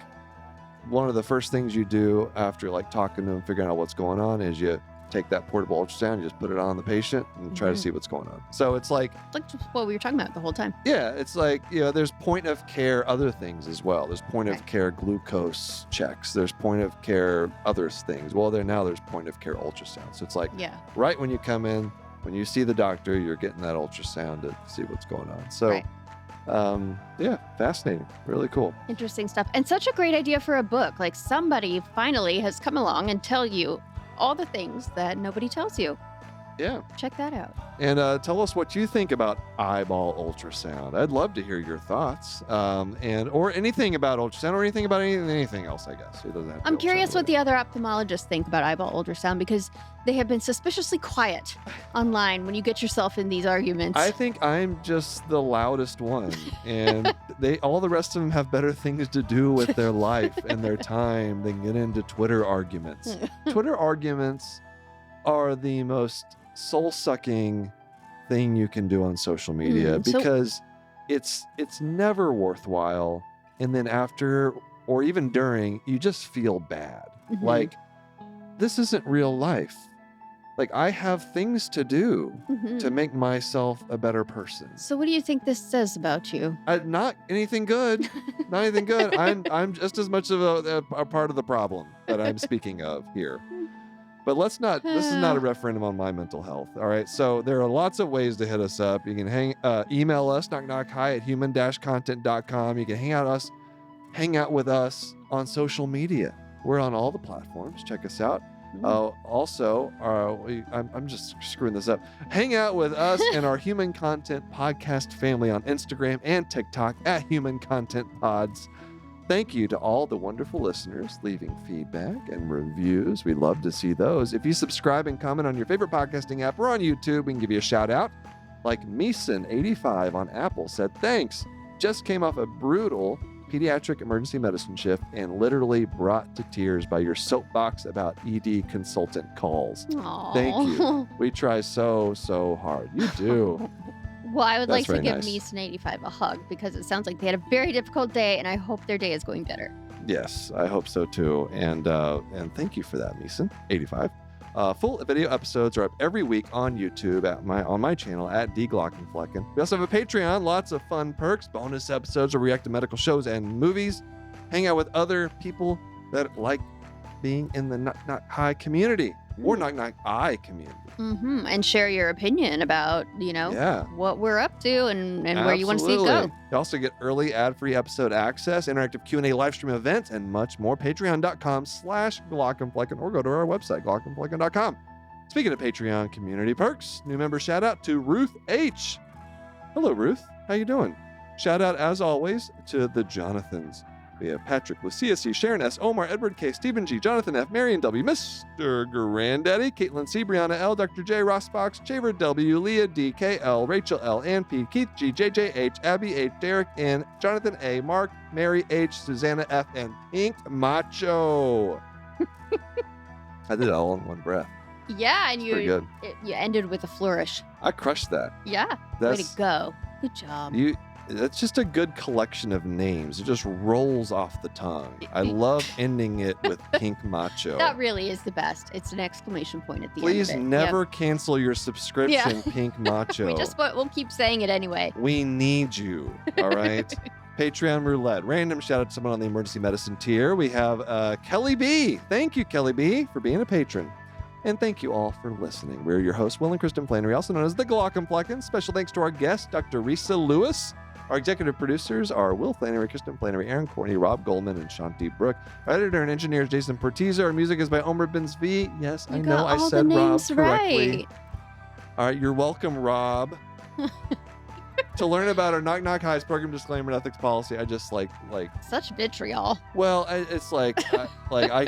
Speaker 1: one of the first things you do after like talking to them, figuring out what's going on, is you take that portable ultrasound, you just put it on the patient and try to see what's going on. So it's like
Speaker 2: just what we were talking about the whole time.
Speaker 1: Yeah, it's like, there's point of care other things as well. There's point of care glucose checks. There's point of care other things. Well, there's point of care ultrasound. So it's like right when you come in, when you see the doctor, you're getting that ultrasound to see what's going on. So fascinating. Really cool.
Speaker 2: Interesting stuff. And such a great idea for a book. Like somebody finally has come along and tell you all the things that nobody tells you.
Speaker 1: Yeah.
Speaker 2: Check that out.
Speaker 1: And tell us what you think about eyeball ultrasound. I'd love to hear your thoughts. Or anything about ultrasound, or anything about anything else, I guess. It doesn't have to
Speaker 2: I'm curious what the other ophthalmologists think about eyeball ultrasound, because they have been suspiciously quiet online when you get yourself in these arguments.
Speaker 1: I think I'm just the loudest one. And all the rest of them have better things to do with their life and their time than get into Twitter arguments. Twitter arguments are the most soul-sucking thing you can do on social media because it's never worthwhile, and then after or even during, you just feel bad. Like, this isn't real life. Like, I have things to do to make myself a better person.
Speaker 2: So what do you think this says about you?
Speaker 1: Not anything good. Not anything good. I'm just as much of a part of the problem that I'm speaking of here. But let's not, this is not a referendum on my mental health. All right. So there are lots of ways to hit us up. You can email us, knockknockhi@human-content.com. You can hang out with us on social media. We're on all the platforms. Check us out. Also, I'm just screwing this up. Hang out with us and our Human Content Podcast family on Instagram and TikTok @Human Content Pods. Thank you to all the wonderful listeners leaving feedback and reviews. We'd love to see those. If you subscribe and comment on your favorite podcasting app or on YouTube, we can give you a shout out. Like Meeson85 on Apple said, thanks. Just came off a brutal pediatric emergency medicine shift and literally brought to tears by your soapbox about ED consultant calls.
Speaker 2: Aww.
Speaker 1: Thank you. We try so hard. You do.
Speaker 2: Well, I would like to give
Speaker 1: nice.
Speaker 2: Meeson85 a hug because it sounds like they had a very difficult day, and I hope their day is going better.
Speaker 1: Yes, I hope so too. And thank you for that, Meeson85. Full video episodes are up every week on YouTube on my channel @Glaucomfleckens. We also have a Patreon, lots of fun perks, bonus episodes where we react to medical shows and movies, hang out with other people that like being in the Knock Knock Hi community or Knock Knock I community.
Speaker 2: And share your opinion about, what we're up to and where you want to see it go.
Speaker 1: You also get early ad-free episode access, interactive Q&A live stream events, and much more. Patreon.com/Glaucomfleckens or go to our website, glaucomfleckens.com. Speaking of Patreon community perks, new member shout out to Ruth H. Hello, Ruth. How you doing? Shout out, as always, to the Jonathans. We have Patrick, Lucia C, Sharon S, Omar, Edward K, Stephen G, Jonathan F, Marion W, Mr. Granddaddy, Caitlin C, Brianna L, Dr. J, Ross Fox, Chaver W, Leah D, K L, Rachel L, Ann P, Keith G, JJ H, Abby H, Derek N, Jonathan A, Mark, Mary H, Susanna F, and Pink Macho. I did it all in one breath.
Speaker 2: Yeah, and
Speaker 1: you
Speaker 2: ended with a flourish.
Speaker 1: I crushed that.
Speaker 2: Yeah, way to go. Good job.
Speaker 1: It's just a good collection of names. It just rolls off the tongue. I love ending it with Pink Macho.
Speaker 2: That really is the best. It's an exclamation point at the
Speaker 1: Please
Speaker 2: end of it.
Speaker 1: never cancel your subscription, Pink Macho.
Speaker 2: We'll keep saying it anyway.
Speaker 1: We need you, all right? Patreon roulette. Random shout out to someone on the emergency medicine tier. We have Kelly B. Thank you, Kelly B, for being a patron. And thank you all for listening. We're your hosts, Will and Kristen Flannery, also known as the Glaucomfleckens. Special thanks to our guest, Dr. Resa Lewiss. Our executive producers are Will Flannery, Kristen Flannery, Aaron Courtney, Rob Goldman, and Shanti Brooke. Our editor and engineer is Jason Portiza. Our music is by Omer Benzvi. Yes, I know I said Rob correctly. Right. All right, you're welcome, Rob. To learn about our Knock Knock Hi's program disclaimer and ethics policy, I just like
Speaker 2: such vitriol.
Speaker 1: Well, it's I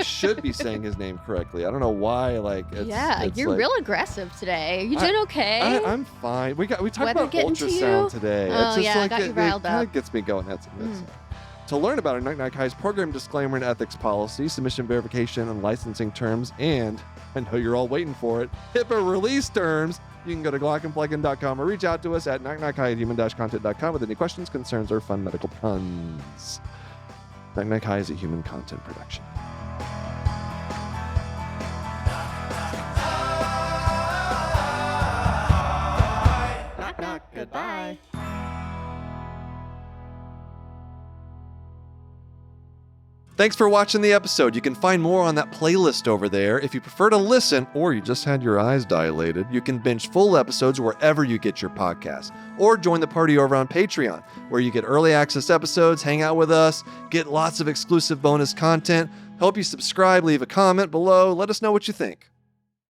Speaker 1: should be saying his name correctly. I don't know why.
Speaker 2: You're real aggressive today. Are you doing okay?
Speaker 1: I'm fine. We talked about ultrasound today.
Speaker 2: Oh,
Speaker 1: it's just
Speaker 2: I got you riled up.
Speaker 1: It kind of gets me going. That's To learn about our Knock Knock Hi's program disclaimer and ethics policy, submission verification and licensing terms, and I know you're all waiting for it, HIPAA release terms. You can go to glaucomfleckens.com or reach out to us at knockknockhi@human-content.com with any questions, concerns, or fun medical puns. Knock Knock Hi is a human content production.
Speaker 2: Knock, knock, goodbye.
Speaker 1: Thanks for watching the episode. You can find more on that playlist over there. If you prefer to listen, or you just had your eyes dilated, you can binge full episodes wherever you get your podcasts. Or join the party over on Patreon, where you get early access episodes, hang out with us, get lots of exclusive bonus content. Hope you subscribe, leave a comment below. Let us know what you think.